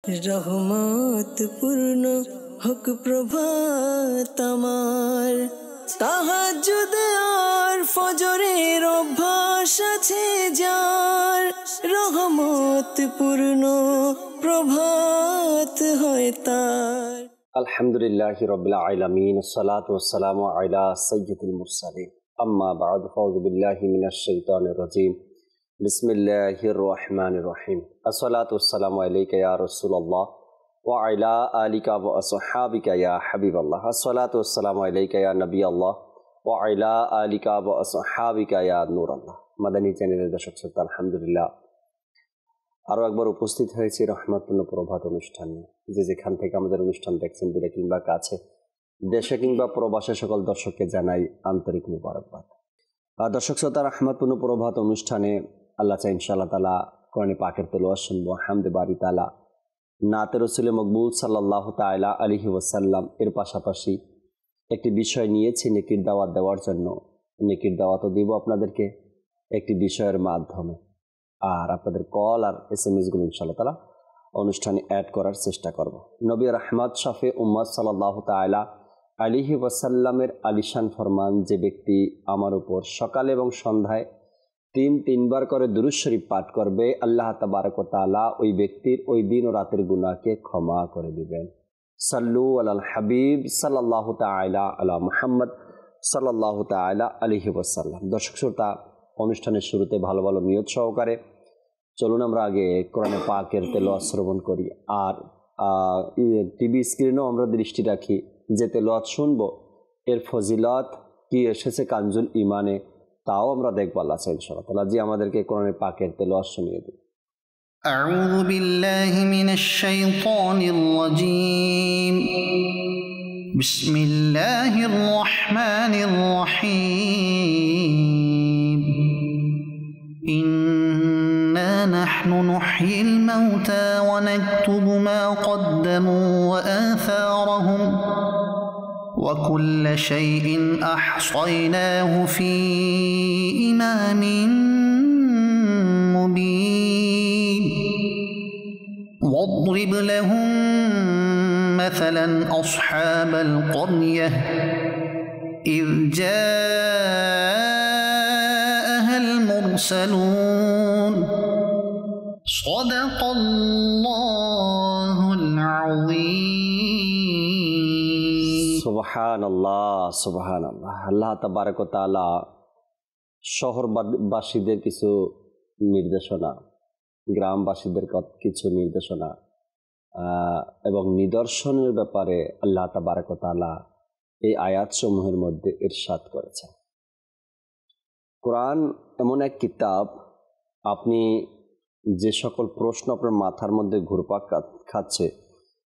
রহমত পূর্ণ হোক প্রভাত আমার, তাহাজ্জুদ আর ফজরের অভ্যাস আছে যার, রহমত পূর্ণ প্রভাত হয় তার। আলহামদুলিল্লাহি রাব্বিল আলামিন, আসসালাতু ওয়াসসালামু আলা সাইয়্যিদিল মুরসালিন, আম্মা বা'দ, ফাউযু বিল্লাহি মিনাশ শাইতানির রাজীম, বিসমিল্লাহির রহমানির রহিম। আসসালাতু ওয়াসসালামু আলাইকা ইয়া রাসূলুল্লাহ ওয়া আলা আলিকা ওয়া আসহাবিকা ইয়া হাবিবাল্লাহ। আসসালাতু ওয়াসসালামু আলাইকা ইয়া নবিয়াল্লাহ ওয়া আলা আলিকা ওয়া আসহাবিকা ইয়া নূরাল্লাহ। মাদানী চ্যানেলের দর্শক শ্রোতা, আলহামদুলিল্লাহ আরও একবার উপস্থিত হয়েছি রহমতপূর্ণ প্রভাত অনুষ্ঠানে। যে যেখান থেকে আমাদের অনুষ্ঠান দেখছেন, দূরে কিংবা কাছে, দেশে কিংবা প্রবাসে, সকল দর্শককে জানাই আন্তরিক মুবারকবাদ। দর্শক শ্রোতা, রহমতপূর্ণ প্রভাত অনুষ্ঠানে আল্লাহ চাই ইনশাআল্লাহ তাআলা কোরআনে পাকের তেলাওয়াত শুনবো, হামদে বারি তাআলা, নাতে রাসূলে মকবুল সাল্লাল্লাহু তাআলা আলাইহি ওয়াসাল্লাম এর পাশাপাশি একটি বিষয় নিয়েছি নেকির দাওয়াত দেওয়ার জন্য। নেকির দাওয়াতও দিব আপনাদেরকে একটি বিষয়ের মাধ্যমে, আর আপনাদের কল আর SMS-গুলো ইনশাআল্লাহ তাআলা অনুষ্ঠানে অ্যাড করার চেষ্টা করব। নবী রাহমাত শাফি উম্মাত সাল্লাল্লাহু তাআলা আলাইহি ওয়াসাল্লামের আলিশান ফরমান, যে ব্যক্তি আমার উপর সকালে এবং সন্ধ্যায় তিনবার করে দুরূদ শরীফ পাঠ করবে, আল্লাহ তাবারক ওয়া তাআলা ওই ব্যক্তির ওই দিন ও রাতের গুনাহকে ক্ষমা করে দিবেন। সাল্লু আলাল হাবিব সাল্লাল্লাহু তাআলা আলা মুহাম্মদ সাল্লাল্লাহু তাআলা আলাইহি ওয়াসাল্লাম। দর্শক শ্রোতা, অনুষ্ঠানের শুরুতে ভালো ভালো নিয়ত সহকারে চলুন আমরা আগে কোরআনে পাকের তেলাওয়াত শ্রবণ করি, আর টিভি স্ক্রিনেও আমরা দৃষ্টি রাখি যে তেলাওয়াত শুনবো এর ফজিলত কি এসেছে কানজুল ইমানে, তাও আমরা দেখব। আল্লাহ চাই ইনশাআল্লাহ তাআলা জি আমাদেরকে কোরআনে পাকের তেলাওয়াত শুনিয়ে দিন। আউযু বিল্লাহি মিনাশ শাইতানির রাজীম, বিসমিল্লাহির রহমানির রহিম। إنا نحن نحيي الموتى ونكتب ما قدموا وآثارهم وكل شيء أحصيناه في إمام مبين واضرب لهم مثلا أصحاب القرية إذ جاءها المرسلون صدق الله العظيم। সুবহানাল্লাহ, সুবহানাল্লাহ। আল্লাহ তাবারক ওয়া তাআলা শহরবাসীদের কিছু নির্দেশনা, গ্রামবাসীদের কিছু নির্দেশনা এবং নিদর্শনের ব্যাপারে আল্লাহ তাবারক ওয়া তাআলা এই আয়াতসমূহের মধ্যে ইরশাদ করেছেন। কোরআন এমন এক কিতাব, আপনি যে সকল প্রশ্ন আপনার মাথার মধ্যে ঘুরপাক খাচ্ছে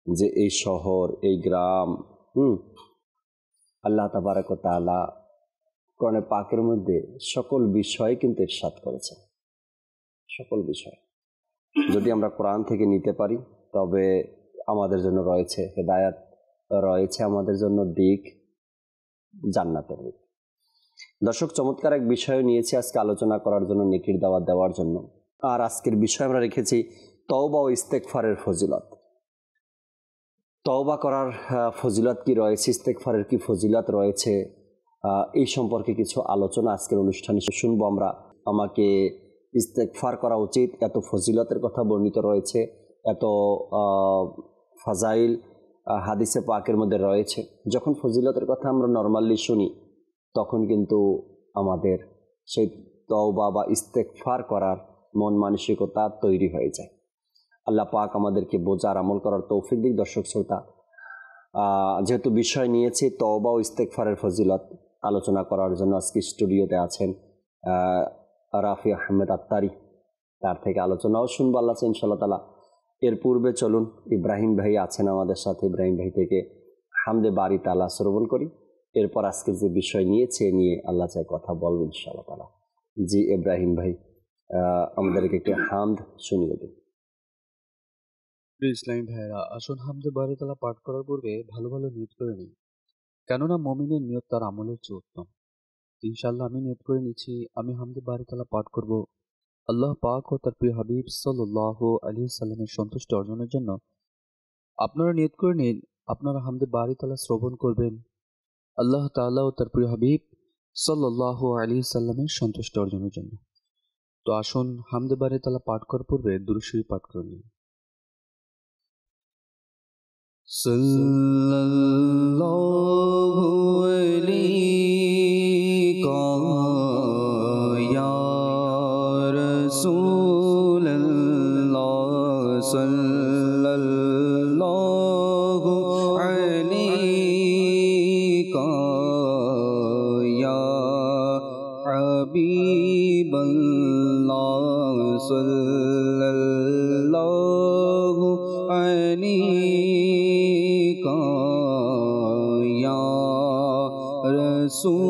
যে এই শহর, এই গ্রাম, আল্লাহ তাবারক ওয়া তাআলা কোরআনে পাকের মধ্যে সকল বিষয় কিন্তু ইরশাদ করেছেন। সকল বিষয় যদি আমরা কোরআন থেকে নিতে পারি তবে আমাদের জন্য রয়েছে হেদায়াত, রয়েছে আমাদের জন্য দিক, জান্নাতের দিক। দর্শক, চমৎকার এক বিষয় নিয়েছি আজকে আলোচনা করার জন্য, নেকির দাওয়াত দেওয়ার জন্য। আর আজকের বিষয় আমরা রেখেছি তওবা ও ইস্তেগফারের ফজিলত। তওবা করার ফজিলত কি রয়েছে, ইস্তেগফারের কি ফজিলত রয়েছে, এই সম্পর্কে কিছু আলোচনা আজকের অনুষ্ঠানে শুনবো আমরা। আমাকে ইস্তেগফার করা উচিত, এত ফজিলতের কথা বর্ণিত রয়েছে, এত ফাজাইল হাদিসে পাকের মধ্যে রয়েছে। যখন ফজিলতের কথা আমরা নরমালি শুনি তখন কিন্তু আমাদের সেই তওবা বা ইস্তেগফার করার মন মানসিকতা তৈরি হয়ে যায়। আল্লাহ পাক আমাদেরকে বোঝার, আমল করার তৌফিক দিক। দর্শক শ্রোতা, যেহেতু বিষয় নিয়েছি তওবা ও ইস্তেগফারের ফজিলত, আলোচনা করার জন্য আজকে স্টুডিওতে আছেন রাফি আহমেদ আত্তারি, তার থেকে আলোচনাও শুনবো আল্লাহ চাই ইনশাআল্লাহ তাআলা। এর পূর্বে চলুন ইব্রাহিম ভাই আছেন আমাদের সাথে, ইব্রাহিম ভাই থেকে হামদে বারি তাআলা শ্রবণ করি। এরপর আজকে যে বিষয় নিয়েছে নিয়ে আল্লাহ চাই কথা বলবো ইনশাআল্লাহ তাআলা। জি ইব্রাহিম ভাই, আমাদেরকে একটু হামদ শুনিয়ে দিন। ইসলামী ভাইয়েরা, আসুন হামদে বারি তাআলা পাঠ করার পূর্বে ভালো ভালো নিয়ত করে নিই, কেননা মুমিনের নিয়ত তার আমলের চেয়ে উত্তম। ইনশাআল্লাহ আমি নিয়ত করে নিচ্ছি, আমি হামদে বারি তাআলা পাঠ করব আল্লাহ পাক ও তার প্রিয় হাবিব সাল্লাল্লাহু আলাইহি সাল্লামের সন্তুষ্টি অর্জনের জন্য আপনারা নিয়ত করে নিন আপনারা হামদে বারি তাআলা শ্রবণ করবেন আল্লাহ তাআলা ও তার প্রিয় হাবিব সাল্লাল্লাহু আলাইহি সাল্লামের সন্তুষ্টি অর্জনের জন্য। তো আসুন হামদে বারি তাআলা পাঠ করার পূর্বে দুরূদ শরীফ পাঠ করে নিন। সাল্লাল্লাহু আলাইকা ইয়া রাসূলুল্লাহ সাল্লাল্লাহু আলাইকা ইয়া হাবিবাল্লাহ সাল্লাল্লাহু আলাইকা ইয়া রাসূলুল্লাহ।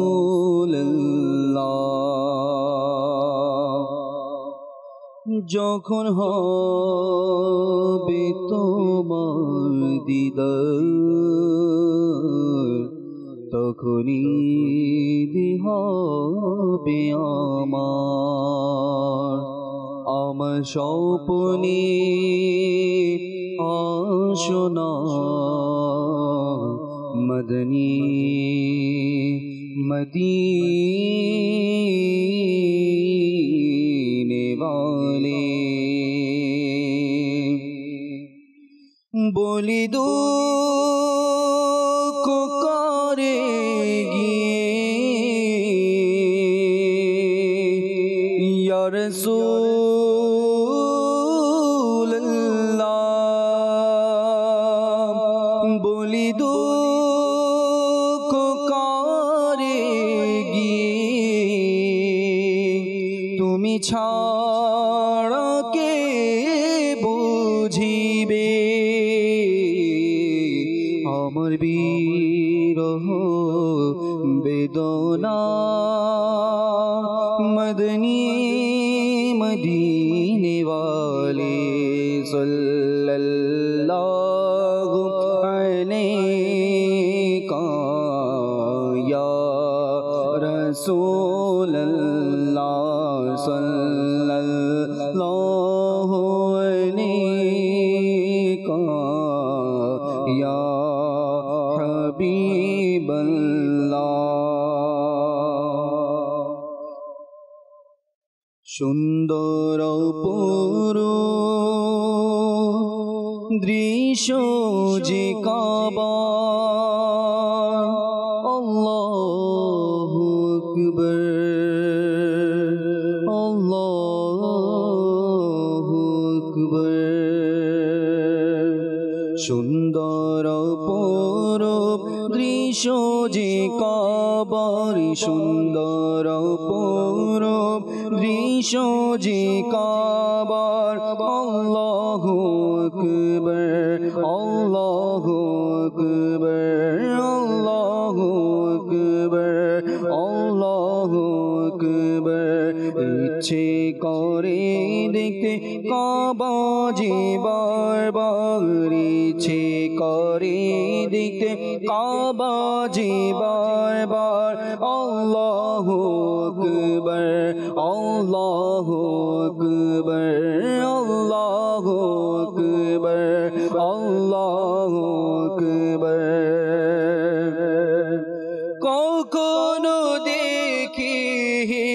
যখন হবে তোমার দিদার তখনই হবে আমার স্বপ্নে আসনা মদনী মদীনে वाले बोली दो को करेगी या रसूल अल्लाह बोली दो को करेगी তুমি ছাড়া কে বুঝিবে আমার বিরহ বেদনা মদনী মদীনে वाले सल्लल्लाहु अलैका या रसूल अल्लाह सल्लल्लाहु अलैका या হাবিবাল্লাহ। সুন্দর পুরো দৃশ্য যে কাবা আল্লাহু আকবার আল্লাহু আকবার। সুন্দর পূরব দৃশ্য যে কাবার সুন্দর পূরব দৃশ্য যে কাবার আল্লাহু আকবার আল্লাহু আকবার আল্লাহু আকবার আল্লাহু আকবার। ইচ্ছে করে দেখতে কাবা যে বারবার ইচ্ছে করে দেখতে কাবা যে বারবার আল্লাহু আকবার আল্লাহু আকবার আল্লাহু আকবার আল্লাহু আকবার। কখনো দেখি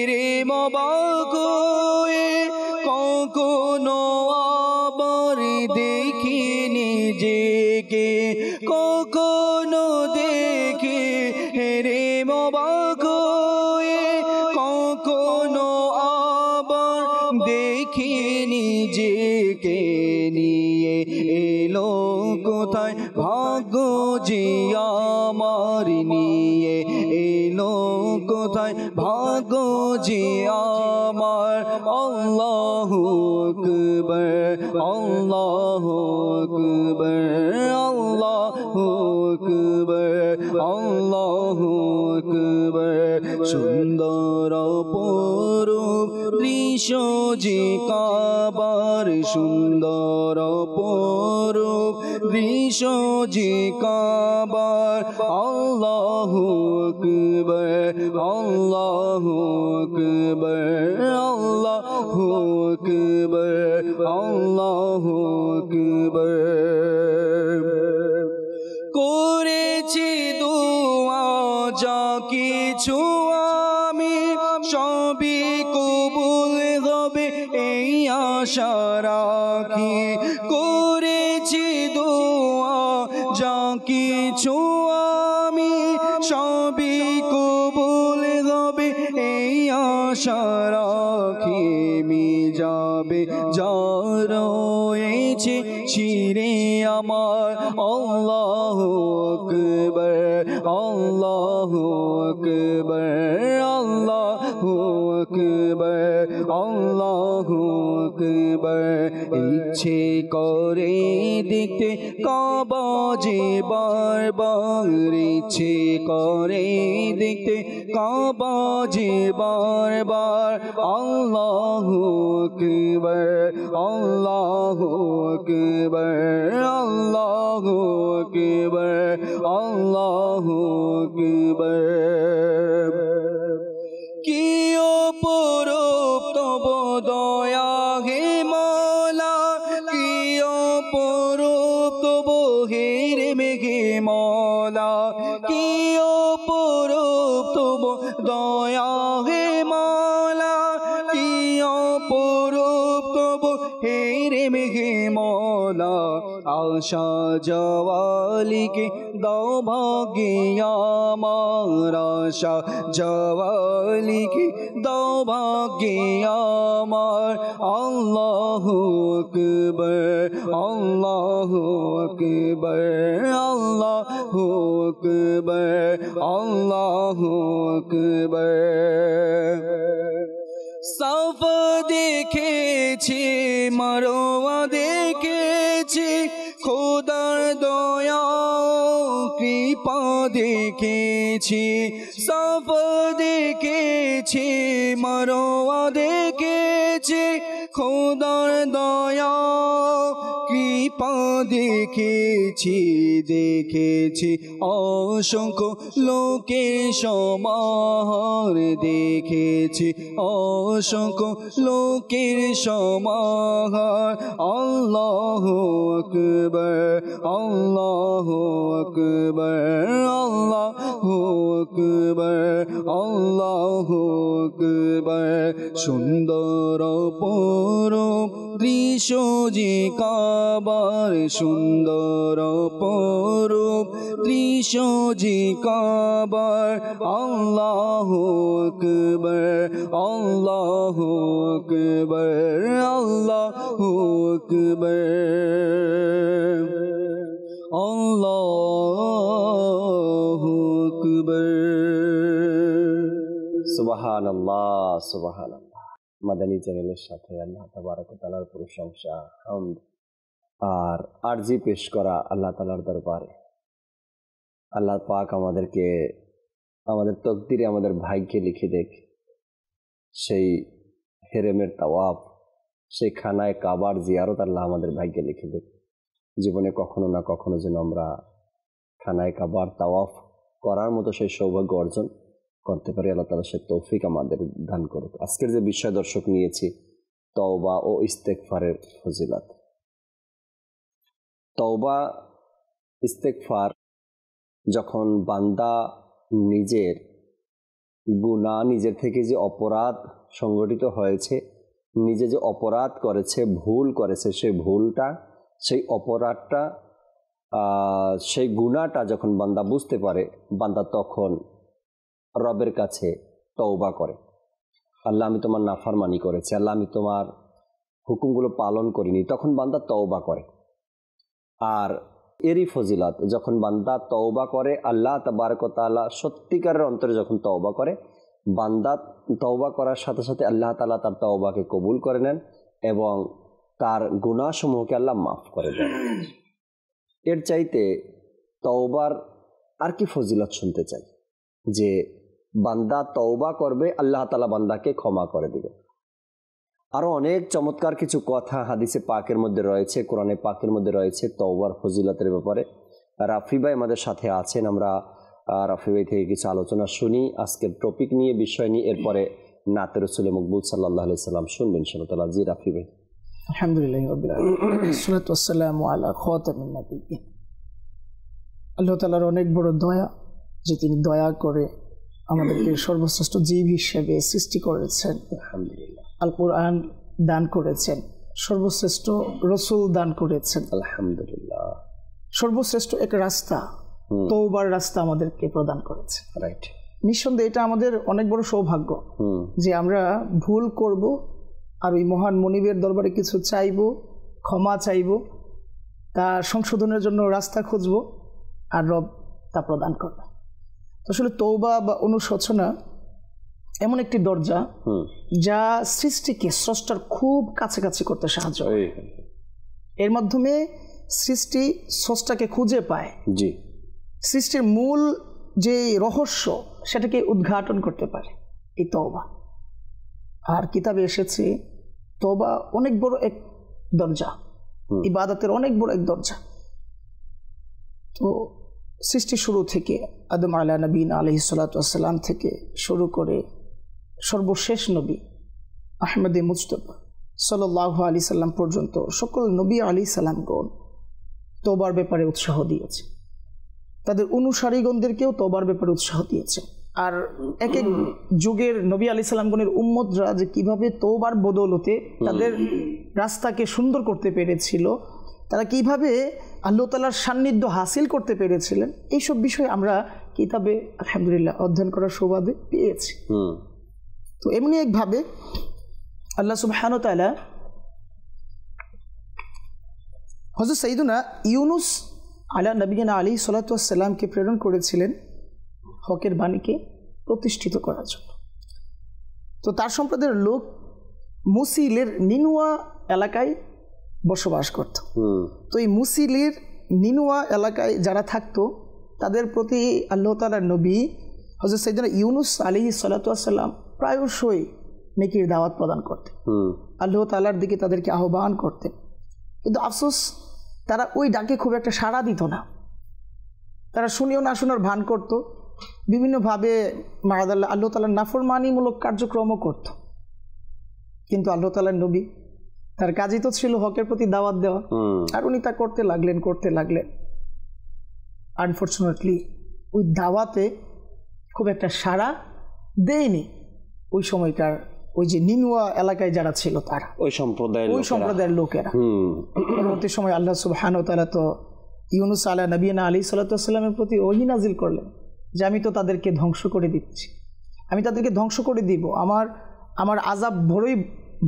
রে মবাক কখনো আবার দেখি নিজেকে কখনো দেখি রে মবাক কখনো আবার দেখি নিজেকে নিয়ে এলো কোথায় ভাগ্য যে আমার নিয়ে এলো কোথায় ভাগ্য যে আমার আল্লাহু আকবার আল্লাহু আকবার আল্লাহু আকবার আল্লাহু আকবার। সুন্দর অপরূপ দৃশ্য যে কাবার সুন্দর অপরূপ দৃশ্য যে কাবার আল্লাহু আকবার আল্লাহু আকবার আল্লাহু আকবার আল্লাহু আকবার। করেছি দোয়া যা কিছু আমি সবই কবুল হবে এই আশা রাখি। করেছি দোয়া যা কিছু আমি সবই কবুল হবে এই আশা রাখি। যাবে যা রয়েছে শিরে আমার আল্লাহু আকবার আল্লাহু আকবার আল্লাহু আকবার আল্লাহু আকবার। ইচ্ছে করে দেখতে কাবা যে বারবার, ইচ্ছে করে দেখতে কাবা যে বারবার। আল্লাহু আকবার আল্লাহু আকবার আল্লাহু আকবার আল্লাহু আকবার। কি অপরূপ তব দয়া হে মওলা, কি অপরূপ তব হেরে মেঘে মওলা, কি অপরূপ তব দয়া হে মওলা, কি অপরূপ তব হেরে মেঘে মওলা। আশা জওয়ালিকে দাও ভাগ্যে আমার, আশা জওয়ালিকে দাও ভাগ্যে আমার। আল্লাহু আকবার আল্লাহু আকবার আল্লাহু আকবার আল্লাহু আকবার। সাফা দেখেছি মারওয়া দেখেছি, খোদার দয়া কৃপা দেখেছি। সাফা দেখেছি মারওয়া দেখেছি, খোদার দয়া কৃপা দেখেছি। দেখেছি অসংখ্য লোকের সমাহার, দেখেছি অসংখ্য লোকের সমাহার। আল্লাহু আকবার আল্লাহু আকবার আল্লাহু আকবার আল্লাহু আকবার। সুন্দর অপরূপ দৃশ্য যে কাবার, সুন্দর অপরূপ দৃশ্য যে কাবার। আল্লাহু আকবার আল্লাহু আকবার আল্লাহু আকবার আল্লাহু আকবার। সুবহানাল্লাহ সুবহানাল্লাহ। মাদানী চ্যানেলের সাথে আল্লাহ তাবারক ওয়া তাআলার প্রশংসা, হামদ আর আরজি পেশ করা আল্লাহ তাআলার দরবারে। আল্লাহ পাক আমাদেরকে আমাদের তকদিরে আমাদের ভাগ্যে লিখে দেখ সেই হেরেমের তাওয়াফ, সেই খানায় কাবার জিয়ারত আল্লাহ আমাদের ভাগ্যে লিখে দেখ। জীবনে কখনো না কখনো যেন আমরা খানায় কাবার তাওয়াফ করার মতো সেই সৌভাগ্য অর্জন করতে পারি। আল্লাহ তাআলা সে তৌফিক আমাদের দান করুক। আজকের যে বিষয় দর্শক নিয়েছি, তওবা ও ইস্তেগফারের ফজিলত। তওবা ইস্তেগফার যখন বান্দা নিজের গুনাহ, নিজের থেকে যে অপরাধ সংগঠিত হয়েছে, নিজে যে অপরাধ করেছে, ভুল করেছে, সেই ভুলটা, সেই অপরাধটা, সেই গুনাহটা যখন বান্দা বুঝতে পারে, বান্দা তখন রবের কাছে তওবা করে। আল্লাহ আমি তোমার নাফরমানি করেছি, আল্লাহ আমি তোমার হুকুমগুলো পালন করিনি, তখন বান্দা তওবা করে। আর এরই ফজিলত, যখন বান্দা তওবা করে, আল্লাহ তাবারক ওয়া তাআলা সত্যিকারের অন্তরে যখন তওবা করে, বান্দা তওবা করার সাথে সাথে আল্লাহ তাআলা তার তওবাকে কবুল করে নেন এবং তার গুনাহসমূহকে আল্লাহ মাফ করে দেন। এর চাইতে তওবার আর কি ফজিলত শুনতে চাই, যে বান্দা তওবা করবে, আল্লাহ তাআলা বান্দাকে ক্ষমা করে দিবে। আরও অনেক চমৎকার কিছু কথা হাদিসে পাকের মধ্যে রয়েছে, কোরআনে পাকের মধ্যে রয়েছে তওবার ফজিলতের ব্যাপারে। রাফি ভাই আমাদের সাথে আছেন, আমরা রাফি ভাই থেকে কিছু আলোচনা শুনি আজকের টপিক নিয়ে, বিষয় নিয়ে। এরপরে নাতে রাসূল মকবুল সাল্লাল্লাহু আলাইহি সাল্লাম শুনবেন ইনশাআল্লাহ। জি রাফি ভাই। আলহামদুলিল্লাহি রাব্বিল আলামিন, সালাতু ওয়াসসালামু আলা খাতামিন নাবিয়্যিন। আল্লাহ তাআলার অনেক বড় দয়া যে তিনি দয়া করে আমাদেরকে সর্বশ্রেষ্ঠ জীব হিসেবে সৃষ্টি করেছেন। আলহামদুলিল্লাহ, আল কোরআন দান করেছেন, সর্বশ্রেষ্ঠ রসুল দান করেছেন, আলহামদুলিল্লাহ, সর্বশ্রেষ্ঠ এক রাস্তা তওবার রাস্তা আমাদেরকে প্রদান করেছে। রাইট। নিঃসন্দেহে এটা আমাদের অনেক বড় সৌভাগ্য যে আমরা ভুল করব আর ওই মহান মনিবের দরবারে কিছু চাইব, ক্ষমা চাইব, তা সংশোধনের জন্য রাস্তা খুঁজব, আর রব তা প্রদান করবে। আসলে তওবা বা অনুশোচনা এমন একটি দরজা যা সৃষ্টিকে স্রষ্টার খুব কাছাকাছি করতে সাহায্য করে। এর মাধ্যমে সৃষ্টি স্রষ্টাকে খুঁজে পায়, জি, সৃষ্টির মূল যে রহস্য সেটাকে উদ্ঘাটন করতে পারে এই তওবা। আর কিতাবে এসেছে তওবা অনেক বড় এক দরজা, ইবাদতের অনেক বড় এক দরজা। তো সৃষ্টি শুরু থেকে আদম আলা নবীনা আলাইহিস সালাতু ওয়াস সালাম থেকে শুরু করে সর্বশেষ নবী আহমদে মুজতবা সাল্লাল্লাহু আলাইহি সাল্লাম পর্যন্ত সকল নবী আলাইহিস সালামগণ তওবার ব্যাপারে উৎসাহ দিয়েছে, তাদের অনুসারীগণদেরকেও তওবার ব্যাপারে উৎসাহ দিয়েছে। আর এক এক যুগের নবী আলাইহিস সালামগণের উম্মতরা যে কিভাবে তওবার বদৌলতে তাদের রাস্তাকে সুন্দর করতে পেরেছিল, তারা কিভাবে আল্লাহ তাআলার সান্নিধ্য হাসিল করতে পেরেছিলেন, এইসব বিষয় আমরা কিতাবে আলহামদুলিল্লাহ অধ্যয়ন করার সৌভাগ্য পেয়েছি। তো এমনি একভাবে আল্লাহ সুবহানাহু ওয়া তাআলা হযরত সাইয়্যিদুনা ইউনুস আলা নবিয়িনা আলাইহিস সালাতু ওয়াস সালামকে প্রেরণ করেছিলেন হকের বাণীকে প্রতিষ্ঠিত করার জন্য। তো তার সম্প্রদায়ের লোক মুসিলের নিনুয়া এলাকায় বসবাস করত। তো এই মুসিলের নিনুয়া এলাকায় যারা থাকতো তাদের প্রতি আল্লাহ তাআলার নবী হযরত সাইয়্যিদুনা ইউনুস আলাইহিস সালাতু ওয়াস সালাম প্রায়শই নেকির দাওয়াত প্রদান করতেন, আল্লাহ তাআলার দিকে তাদেরকে আহ্বান করতেন। কিন্তু আফসোস তারা ওই ডাকে খুব একটা সাড়া দিত না, তারা শুনেও না শোনার ভান করত, বিভিন্নভাবে মাআযাল্লাহ আল্লাহ তাআলার নাফরমানিমূলক কার্যক্রমও করত। কিন্তু আল্লাহ তাআলার নবী তার কাজই তো ছিল হকের প্রতি দাওয়াত দেওয়া, আর উনি তা করতে লাগলেন। আনফরচুনেটলি ওই দাওয়াতে খুব একটা সাড়া দেয়নি ওই সময়কার ওই যে নিনুয়া এলাকায় যারা ছিল তারা, ওই সম্প্রদায়ের লোকেরা। পরবর্তী সময় আল্লাহ সুবহানাহু ওয়া তাআলা তো ইউনুস আলা নবিয়িনা আলাইহিস সালাতু ওয়াস সালামের প্রতি ওহী নাজিল করলেন যে আমি তো তাদেরকে ধ্বংস করে দিচ্ছি, আমি তাদেরকে ধ্বংস করে দিব, আমার আযাব বড়ই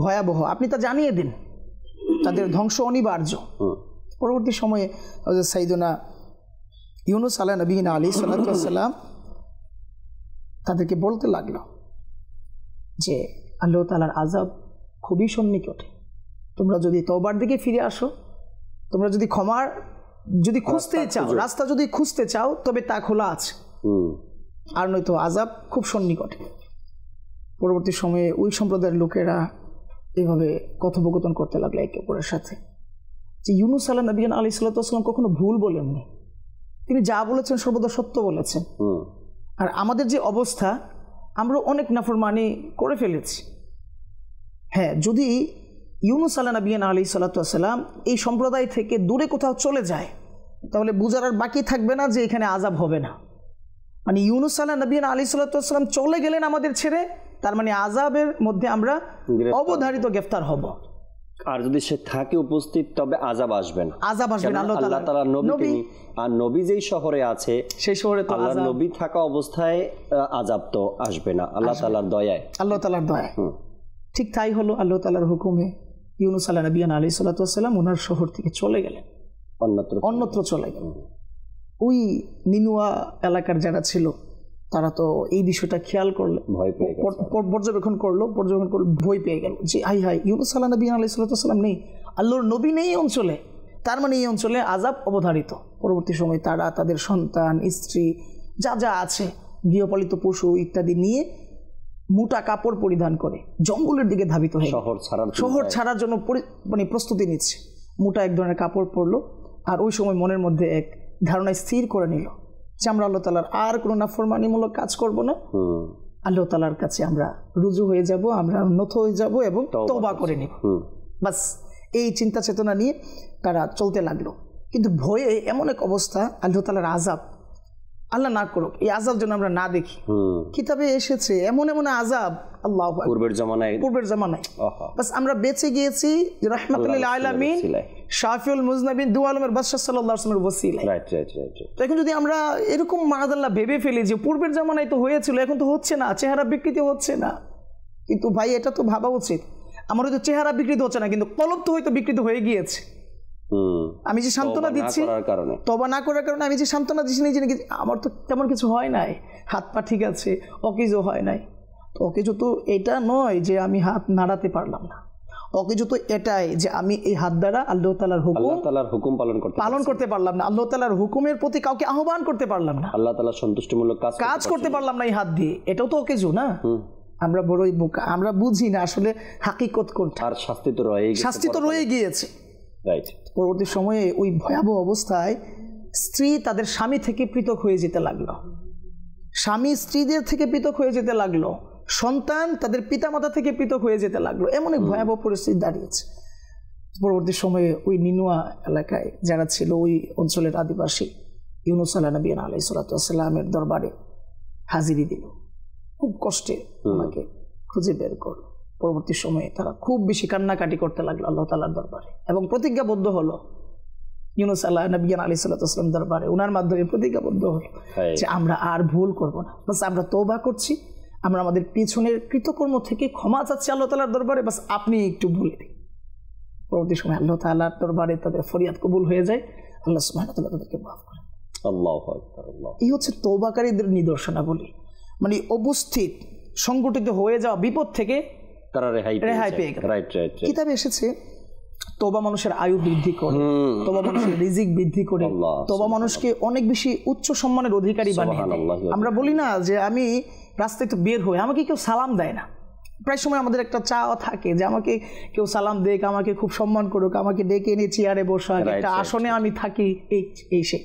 ভয়াবহ, আপনি তা জানিয়ে দিন, তাদের ধ্বংস অনিবার্য। পরবর্তী সময়ে হযরত সাইয়্যিদুনা ইউনুস আলা নবিয়িনা আলাইহিস সালাতু ওয়াস সালাম তাদেরকে বলতে লাগলো যে আল্লাহ তাআলার আযাব খুবই সন্নিকটে, তোমরা যদি তওবার দিকে ফিরে আসো, তোমরা যদি ক্ষমার যদি খুঁজতে চাও, রাস্তা যদি খুঁজতে চাও, তবে তা খোলা আছে, আর নয়তো আযাব খুব সন্নিকটে। পরবর্তী সময়ে ওই সম্প্রদায়ের লোকেরা এভাবে কথোপকথন করতে লাগলো একে অপরের সাথে যে ইউনুস আলা নবিয়িনা আলাইহিস সালাতু ওয়াস সালাম কখনো ভুল বলেননি, তিনি যা বলেছেন সর্বদা সত্য বলেছেন। আর আমাদের যে অবস্থা, আমরা অনেক নাফরমানি করে ফেলেছি। হ্যাঁ, যদি ইউনুস আলা নবিয়িনা আলাইহিস সালাতু ওয়াস সালাম এই সম্প্রদায় থেকে দূরে কোথাও চলে যায়, তাহলে বুঝার আর বাকি থাকবে না যে এখানে আযাব হবে না। মানে ইউনুস আলা নবিয়িনা আলাইহিস সালাতু ওয়াস সালাম চলে গেলেন আমাদের ছেড়ে, তার মানে আযাবের মধ্যে আমরা অবধারিত গ্রেফতার হব। আর যদি সে থাকে উপস্থিত, তবে আযাব আসবে না। আল্লাহ তাআলার নবী, আর নবী যেই শহরে আছে সেই শহরে তো আল্লাহর নবী থাকা অবস্থায় আযাব তো আসবে না, আল্লাহ তাআলার দয়ায়। ঠিক তাই হলো। আল্লাহ তাআলার হুকুমে ইউনুস আলা নবিয়িনা আলাইহিস সালাতু ওয়াস সালাম ওনার শহর থেকে চলে গেলেন, অন্যত্র চলে গেলেন। ওই নিনুয়া এলাকার যারা ছিল তারা তো এই বিষয়টা খেয়াল করলো, পর্যবেক্ষণ করলো, ভয় পেয়ে গেল যে হাই ইউনুস আলা নবিয়িনা আলাইহিস সালাতু ওয়াস সালাম নেই, আল্লাহর নবী নেই এই অঞ্চলে, তার মানে এই অঞ্চলে আযাব অবধারিত। পরবর্তী সময় তারা তাদের সন্তান, স্ত্রী, যা যা আছে, গৃহপালিত পশু ইত্যাদি নিয়ে মোটা কাপড় পরিধান করে জঙ্গলের দিকে ধাবিত হয়ে শহর ছাড়ার জন্য মানে প্রস্তুতি নিচ্ছে। মোটা এক ধরনের কাপড় পরলো, আর ওই সময় মনের মধ্যে এক ধারণা স্থির করে নিল যে আমরা আল্লাহ তাআলার আর কোনো নাফরমানিমূলক কাজ করব না, আল্লাহ তাআলার কাছে আমরা রুজু হয়ে যাব, আমরা নত হয়ে যাব এবং তওবা করে নিব। বাস এই চিন্তা চেতনা নিয়ে তারা চলতে লাগলো। কিন্তু ভয়ে এমন এক অবস্থা, আল্লাহ তাআলার আযাব, আল্লাহ না করুক এই আযাব যেন আমরা না দেখি। কিতাবে এসেছে এমন এমন আযাব, আল্লাহু আকবার, পূর্বের জামানায় বাস আমরা বেঁচে গিয়েছি রাহমাতুল লিল আলামিন শাফিউল মুজনাবিন দু আলমের বাদশা সাল্লাল্লাহু আলাইহি ওয়াসাল্লামের ওসিলায়। তো এখন যদি আমরা এরকম মাআযাল্লাহ ভেবে ফেলি যে পূর্বের জামানায় তো হয়েছিল, এখন তো হচ্ছে না, চেহারা বিকৃতি হচ্ছে না, কিন্তু ভাই এটা তো ভাবা উচিত আমার হয়তো চেহারা বিকৃত হচ্ছে না, কিন্তু কলব তো হয়তো বিকৃত হয়ে গিয়েছে। আমি যে সান্ত্বনা দিচ্ছি তওবা না করার কারণে, আমি যে সান্ত্বনা দিচ্ছি নিজে নাকি আমার তো তেমন কিছু হয় নাই, হাত পা ঠিক আছে, অকেজো হয় নাই। তো অকেজো তো এটা নয় যে আমি হাত নাড়াতে পারলাম না, অকেজো তো এটাই যে আমি এই হাত দ্বারা আল্লাহ তাআলার হুকুম পালন করতে পারলাম না, আল্লাহ তাআলার হুকুমের প্রতি কাউকে আহ্বান করতে পারলাম না, আল্লাহ তাআলার সন্তুষ্টিমূলক কাজ করতে পারলাম না এই হাত দিয়ে, এটাও তো অকেজো না। আমরা বড়ই বোকা, আমরা বুঝি না আসলে হাকিকত কোনটা, আর শাস্তি তো রয়ে গিয়েছে। পরবর্তী সময়ে ওই ভয়াবহ অবস্থায় স্ত্রী তাদের স্বামী থেকে পৃথক হয়ে যেতে লাগলো, স্বামী স্ত্রীদের থেকে পৃথক হয়ে যেতে লাগলো, সন্তান তাদের পিতামাতা থেকে পৃথক হয়ে যেতে লাগলো, এমন এক ভয়াবহ পরিস্থিতি দাঁড়িয়েছে। পরবর্তী সময়ে ওই নিনুয়া এলাকায় যারা ছিল ওই অঞ্চলের আদিবাসী ইউনুস আলাইহিস সালাতু ওয়াস সালামের দরবারে হাজিরি দিল, খুব কষ্টে ওনাকে খুঁজে বের করলো। পরবর্তী সময়ে তারা খুব বেশি কান্নাকাটি করতে লাগলো আল্লাহ তাআলার দরবারে এবং প্রতিজ্ঞাবদ্ধ হলো, ইউনুস আলাইহিস সালাতু ওয়াস সালাম দরবারে ওনার মাধ্যমে প্রতিজ্ঞাবদ্ধ হলো যে আমরা আর ভুল করব না, বাস আমরা তওবা করছি, আমরা আমাদের পিছনের কৃতকর্ম থেকে ক্ষমা চাচ্ছি আল্লাহ তাআলার দরবারে, বাস আপনি একটু বলে দিন। পরবর্তী সময় আল্লাহ তাআলার দরবারে তাদের ফরিয়াদ কবুল হয়ে যায়, আল্লাহ সুবহানাহু ওয়া তাআলা তাদেরকে মাফ করেন। আল্লাহু আকবার। এই হচ্ছে তওবাকারীদের নিদর্শনাবলী, মানে উপস্থিত সংগঠিত হয়ে যাওয়া বিপদ থেকে তারা রেহাই পেয়ে গেল। কিতাবে এসেছে তওবা মানুষের আয়ু বৃদ্ধি করে, তওবা মানুষের রিজিক বৃদ্ধি করে, তওবা মানুষকে অনেক বেশি উচ্চ সম্মানের অধিকারী বানিয়ে দেয়। আমরা বলি না যে আমি রাস্তায় তো বের হই, আমাকে কেউ সালাম দেয় না, প্রায় সময় আমাদের একটা চাওয়া থাকে যে আমাকে কেউ সালাম দেখ, আমাকে খুব সম্মান করুক, আমাকে ডেকে এনে চেয়ারে বসাক, একটা আসনে আমি থাকি, এই সেই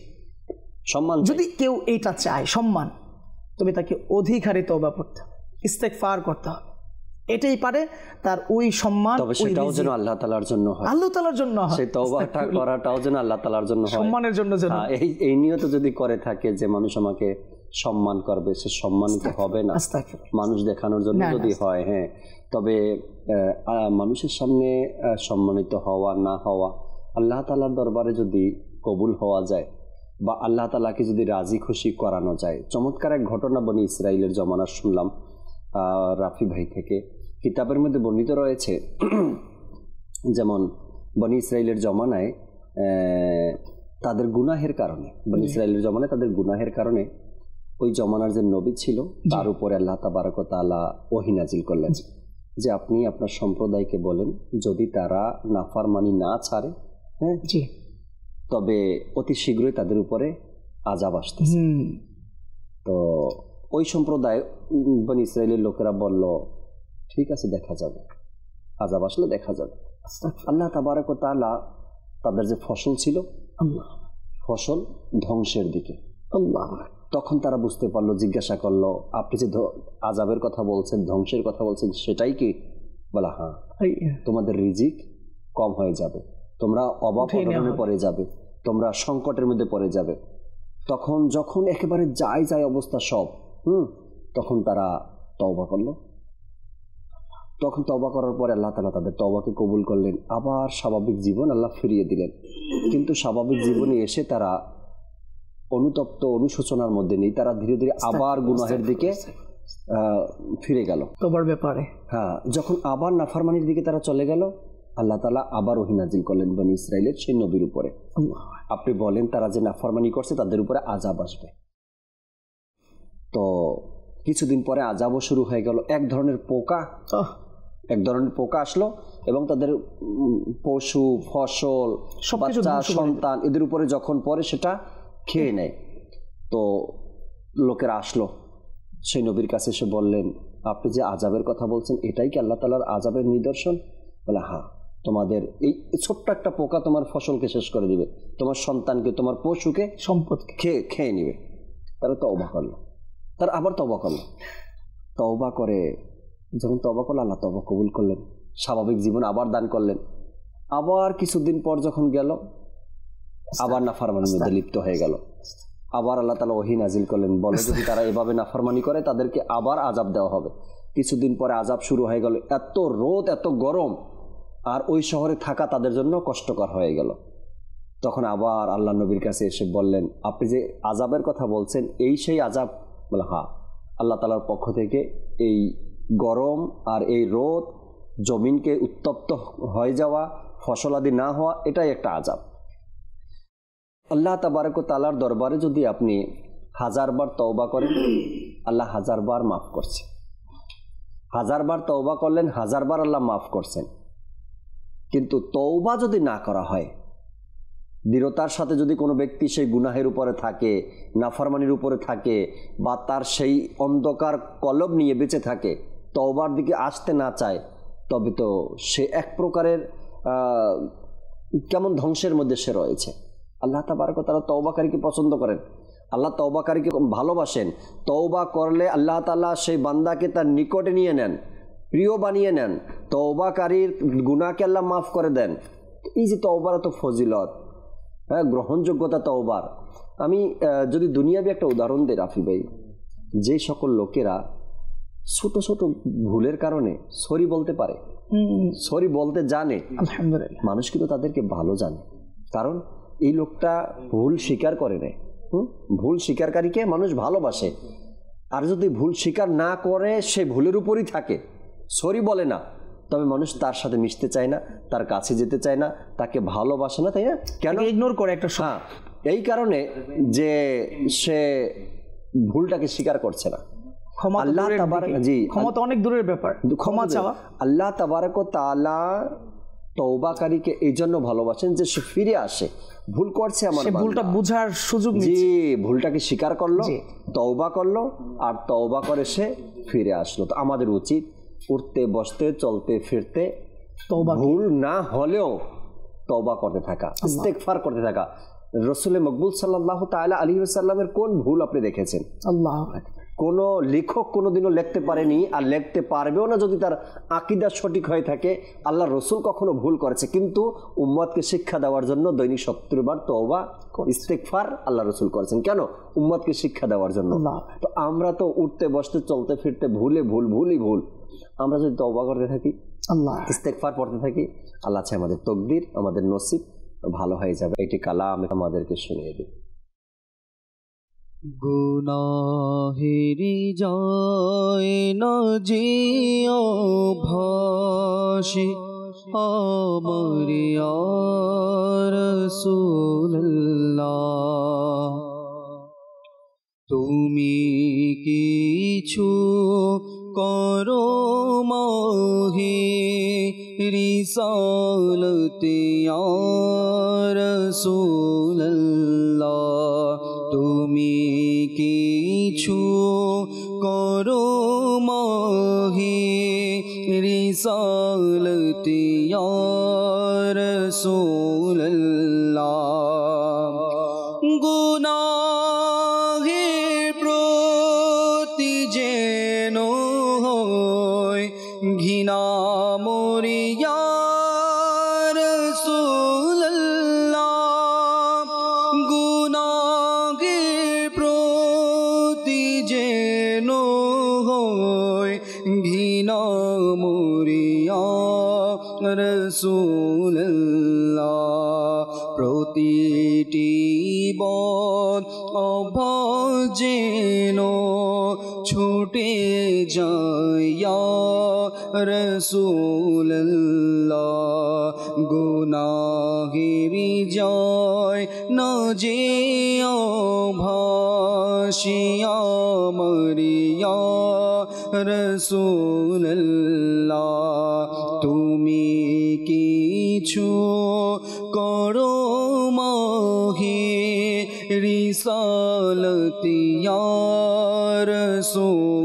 সম্মান। যদি কেউ এইটা চায় সম্মান, তবে তাকে অধিকারে তওবা করতে হবে, ইস্তেগফার করতে হবে, এটাই পারে তার ওই সম্মান, সেটাও যেন আল্লাহ তাআলার জন্য হয়, আল্লাহ তাআলার জন্য হয়, সেই তওবাটা করাটাও যেন আল্লাহ তাআলার জন্য হয়, সম্মানের জন্য যেন। এই নিয়ত যদি করে থাকে যে মানুষ আমাকে সম্মান করবে, সে সম্মানিত হবে না, মানুষ দেখানোর জন্য যদি হয়, হ্যাঁ, তবে মানুষের সামনে সম্মানিত হওয়া না হওয়া আল্লাহ তাআলার দরবারে যদি কবুল হওয়া যায় বা আল্লাহ তাআলাকে যদি রাজি খুশি করানো যায়। চমৎকার এক ঘটনা বনি ইসরাইলের জমানার শুনলাম রাফি ভাই থেকে, কিতাবের মধ্যে বর্ণিত রয়েছে, যেমন বনি ইসরাইলের জমানায় তাদের গুনাহের কারণে, বনি ইসরাইলের জমানায় তাদের গুনাহের কারণে ওই জমানার যে নবী ছিল তার উপরে আল্লাহ তাবারক ওয়া তাআলা ওহী নাজিল করলেন যে আপনি আপনার সম্প্রদায়কে বলেন যদি তারা নাফরমানি না ছাড়ে, হ্যাঁ, তবে অতি শীঘ্রই তাদের উপরে আযাব আসতেছে। তো ওই সম্প্রদায় বনি ইসরাইলের লোকেরা বলল ঠিক আছে, দেখা যাবে, আযাব আসলে দেখা যাবে। আল্লাহ তাবারক ওয়া তাআলা তাদের যে ফসল ছিল, ফসল ধ্বংসের দিকে, তখন তারা বুঝতে পারলো, জিজ্ঞাসা করলো আপনি যে আযাবের কথা বলছেন, ধ্বংসের কথা বলছেন, সেটাই কি? বলা হ্যাঁ, তোমাদের রিজিক কম হয়ে যাবে, তোমরা অভাব অনটনে পড়ে যাবে, তোমরা সংকটের মধ্যে পড়ে যাবে। তখন যখন একেবারে যায় অবস্থা সব, তখন তারা তওবা করলো। তখন তওবা করার পরে আল্লাহ তাআলা তাদের তওবাকে কবুল করলেন, আবার স্বাভাবিক জীবন আল্লাহ ফিরিয়ে দিলেন। কিন্তু স্বাভাবিক জীবনে এসে তারা অনুতপ্ত, অনুশোচনার মধ্যে নেই, তারা ধীরে ধীরে আবার গুনাহের দিকে ফিরে গেল। তওবার ব্যাপারে হ্যাঁ, যখন আবার নাফরমানির দিকে তারা চলে গেল, আল্লাহ তাআলা আবার ওহী নাজিল করলেন বনি ইসরাইলের সেই নবীর উপরে, আপনি বলেন তারা যে নাফরমানি করছে তাদের উপরে আযাব আসবে। তো কিছুদিন পরে আযাবও শুরু হয়ে গেল। এক ধরনের পোকা আসলো এবং তাদের পশু, ফসল, বাচ্চা, সন্তান এদের উপরে যখন পরে সেটা খেয়ে নেয়। তো লোকেরা আসলো সেই নবীর কাছে, এসে বললেন আপনি যে আযাবের কথা বলছেন এটাই কি আল্লাহ তাআলার আযাবের নিদর্শন? বলে হ্যাঁ, তোমাদের এই ছোট্ট একটা পোকা তোমার ফসলকে শেষ করে দিবে, তোমার সন্তানকে, তোমার পশুকে, সম্পদকে খেয়ে নিবে। তারা তওবা করলো, তারা আবার তওবা করলো। তওবা করে যখন তওবা করলো, আল্লাহ তওবা কবুল করলেন, স্বাভাবিক জীবন আবার দান করলেন। আবার কিছুদিন পর যখন গেল, আবার নাফরমানির মধ্যে লিপ্ত হয়ে গেল। আবার আল্লাহ তাআলা ওহী নাজিল করলেন, বলে যদি তারা এভাবে নাফরমানি করে তাদেরকে আবার আযাব দেওয়া হবে। কিছুদিন পরে আযাব শুরু হয়ে গেল, এত রোদ এত গরম, আর ওই শহরে থাকা তাদের জন্য কষ্টকর হয়ে গেল। তখন আবার আল্লাহ নবীর কাছে এসে বললেন, আপনি যে আযাবের কথা বলছেন এই সেই আযাব? বলে হ্যাঁ, আল্লাহ তাআলার পক্ষ থেকে এই গরম আর এই রোদ, জমিনকে উত্তপ্ত হয়ে যাওয়া, ফসলাদি না হওয়া, এটাই একটা আযাব। আল্লাহ তাবারক ওয়া তাআলার দরবারে যদি আপনি 1000 বার তওবা করেন, আল্লাহ 1000 বার মাফ করছে। 1000 বার তওবা করলেন, 1000 বার আল্লাহ মাফ করছেন। কিন্তু তওবা যদি না করা হয়, দৃঢ়তার সাথে যদি কোনো ব্যক্তি সেই গুনাহের উপরে থাকে, নাফরমানির উপরে থাকে, বা তার সেই অন্ধকার কলব নিয়ে বেঁচে থাকে, তওবার দিকে আসতে না চায়, তবে তো সে এক প্রকারের কেমন ধ্বংসের মধ্যে সে রয়েছে। আল্লাহ তাবারক ওয়া তাআলা তওবাকারীকে পছন্দ করেন, আল্লাহ তওবাকারীকে ভালোবাসেন। তওবা করলে আল্লাহ তাআলা সেই বান্দাকে তার নিকটে নিয়ে নেন, প্রিয় বানিয়ে নেন। তওবাকারীর গুনাহকে আল্লাহ মাফ করে দেন। এই যে তওবার তো ফজিলত, হ্যাঁ, গ্রহণযোগ্যতা তওবার। আমি যদি দুনিয়াবি একটা উদাহরণ দিই রাফি ভাই, যে সকল লোকেরা ছোট ছোট ভুলের কারণে সরি বলতে পারে, সরি বলতে জানে, আলহামদুলিল্লাহ, মানুষ কিন্তু তাদেরকে ভালো জানে, কারণ এই লোকটা ভুল স্বীকার করে নেয়। ভুল স্বীকারকারীকে মানুষ ভালোবাসে। আর যদি ভুল স্বীকার না করে, সে ভুলের উপরই থাকে, সরি বলে না, তবে মানুষ তার সাথে মিশতে চায় না, তার কাছে যেতে চায় না, তাকে ভালোবাসে না, তাই না? কেন? ইগনোর করে একটা। হ্যাঁ, এই কারণে যে সে ভুলটাকে স্বীকার করছে না। আল্লাহ তাবারক, জি, ক্ষমতা অনেক দূরের ব্যাপার, ক্ষমা চাওয়া। আল্লাহ তাবারক ওয়া তাআলা তওবাকারীকে এই জন্য ভালোবাসেন যে সে ফিরে আসে, ভুল করছে, আমার ভুলটা বুঝার সুযোগ নিচ্ছে, জি, ভুলটাকে স্বীকার করলো, তওবা করলো, আর তওবা করে সে ফিরে আসলো। তো আমাদের উচিত উঠতে বসতে চলতে ফিরতে ভুল না হলেও তওবা করতে থাকা, ইস্তেগফার করতে থাকা। রাসূল মকবুল সাল্লাল্লাহু তাআলা আলাইহি ওয়াসাল্লামের কোন ভুল আপনি দেখেছেন? আল্লাহু আকবার। কোনো লেখক কোনোদিনও লিখতে পারেনি, আর লিখতে পারবেও না যদি তার আকীদা সঠিক হয়ে থাকে। আল্লাহ রসুল কখনো ভুল করেছে, কিন্তু উম্মতকে শিক্ষা দেওয়ার জন্য দৈনিক 70 বার তওবা ইস্তেগফার আল্লাহ রসুল করেছেন। কেন? উম্মতকে শিক্ষা দেওয়ার জন্য। তো আমরা তো উঠতে বসতে চলতে ফিরতে ভুলই ভুল। আমরা যদি তওবা করতে থাকি, আল্লাহ ইস্তেগফার পড়তে থাকি, আল্লাহ চাই আমাদের তকদির, আমাদের নসিব ভালো হয়ে যাবে। এটি কালাম আমাদেরকে শুনিয়ে দিই। গুনাহেরি যায় না জিও ভাসি আমার ইয়া রাসূলুল্লাহ, তুমি কিছু করো মাহি রিসালত ইয়া রাসূলুল্লাহ, তুমি কিছু করো মাহি রিসালত ইয়া রাসূলুল্লাহ, গুনাহের প্রতি যেন হয় ঘৃণা মরিয়া রাসূলুল্লাহ, গুনাহের প্রতি যেন হয় ঘৃণা মরিয়া রাসূলুল্লাহ, প্রতিটি বদ অভ্যাস যেন ছুটে যায় রাসূলুল্লাহ, গুনাহেরি যায় না যে ভাসিয়া মরিয়া রাসূলুল্লাহ, তুমি কিছু করো মাহি রিসালত ইয়া রাসূলুল্লাহ,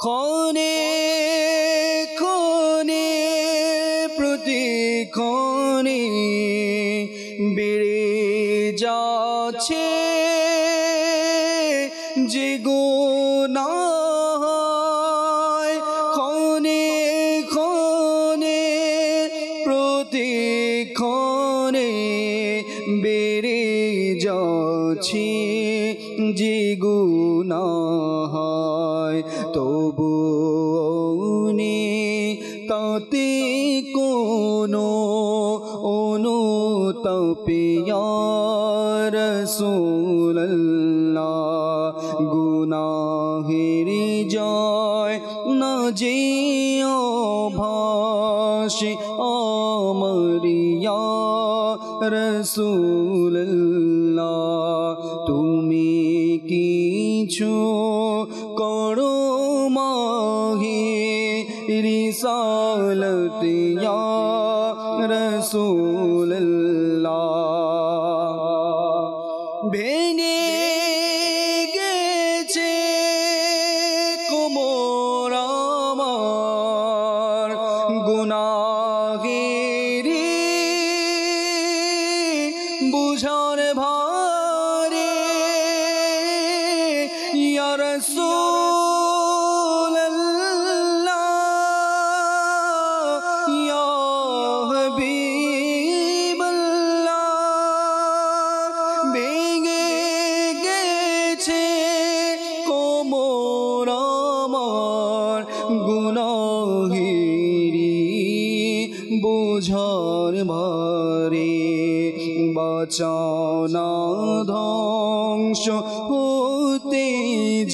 ক্ষণে ক্ষণে প্রতিক্ষণে বেড়ে যাচ্ছে যে গুনাহ, ক্ষণে ক্ষণে প্রতিক্ষণে বেড়ে যাচ্ছে যে গুনাহ তবু তাতে কোনো অনুতাপে ইয়া রাসূলুল্লাহ গুনাহের জয় না যে ভাসে আমার ইয়া রাসূলুল্লাহ তুমি কিছু করো মাহে রিসালত ইয়া রাসূলুল্লাহ ভেঙে গেছে কোমর আমার গুনাহেরি বুঝার ভারে ইয়া রাসূলুল্লাহ ইয়া হাবিবাল্লাহ ভেঙে গেছে কোমর আমার গুনাহেরি বোঝার ভারে বাঁচাও না ধ্বংস হতে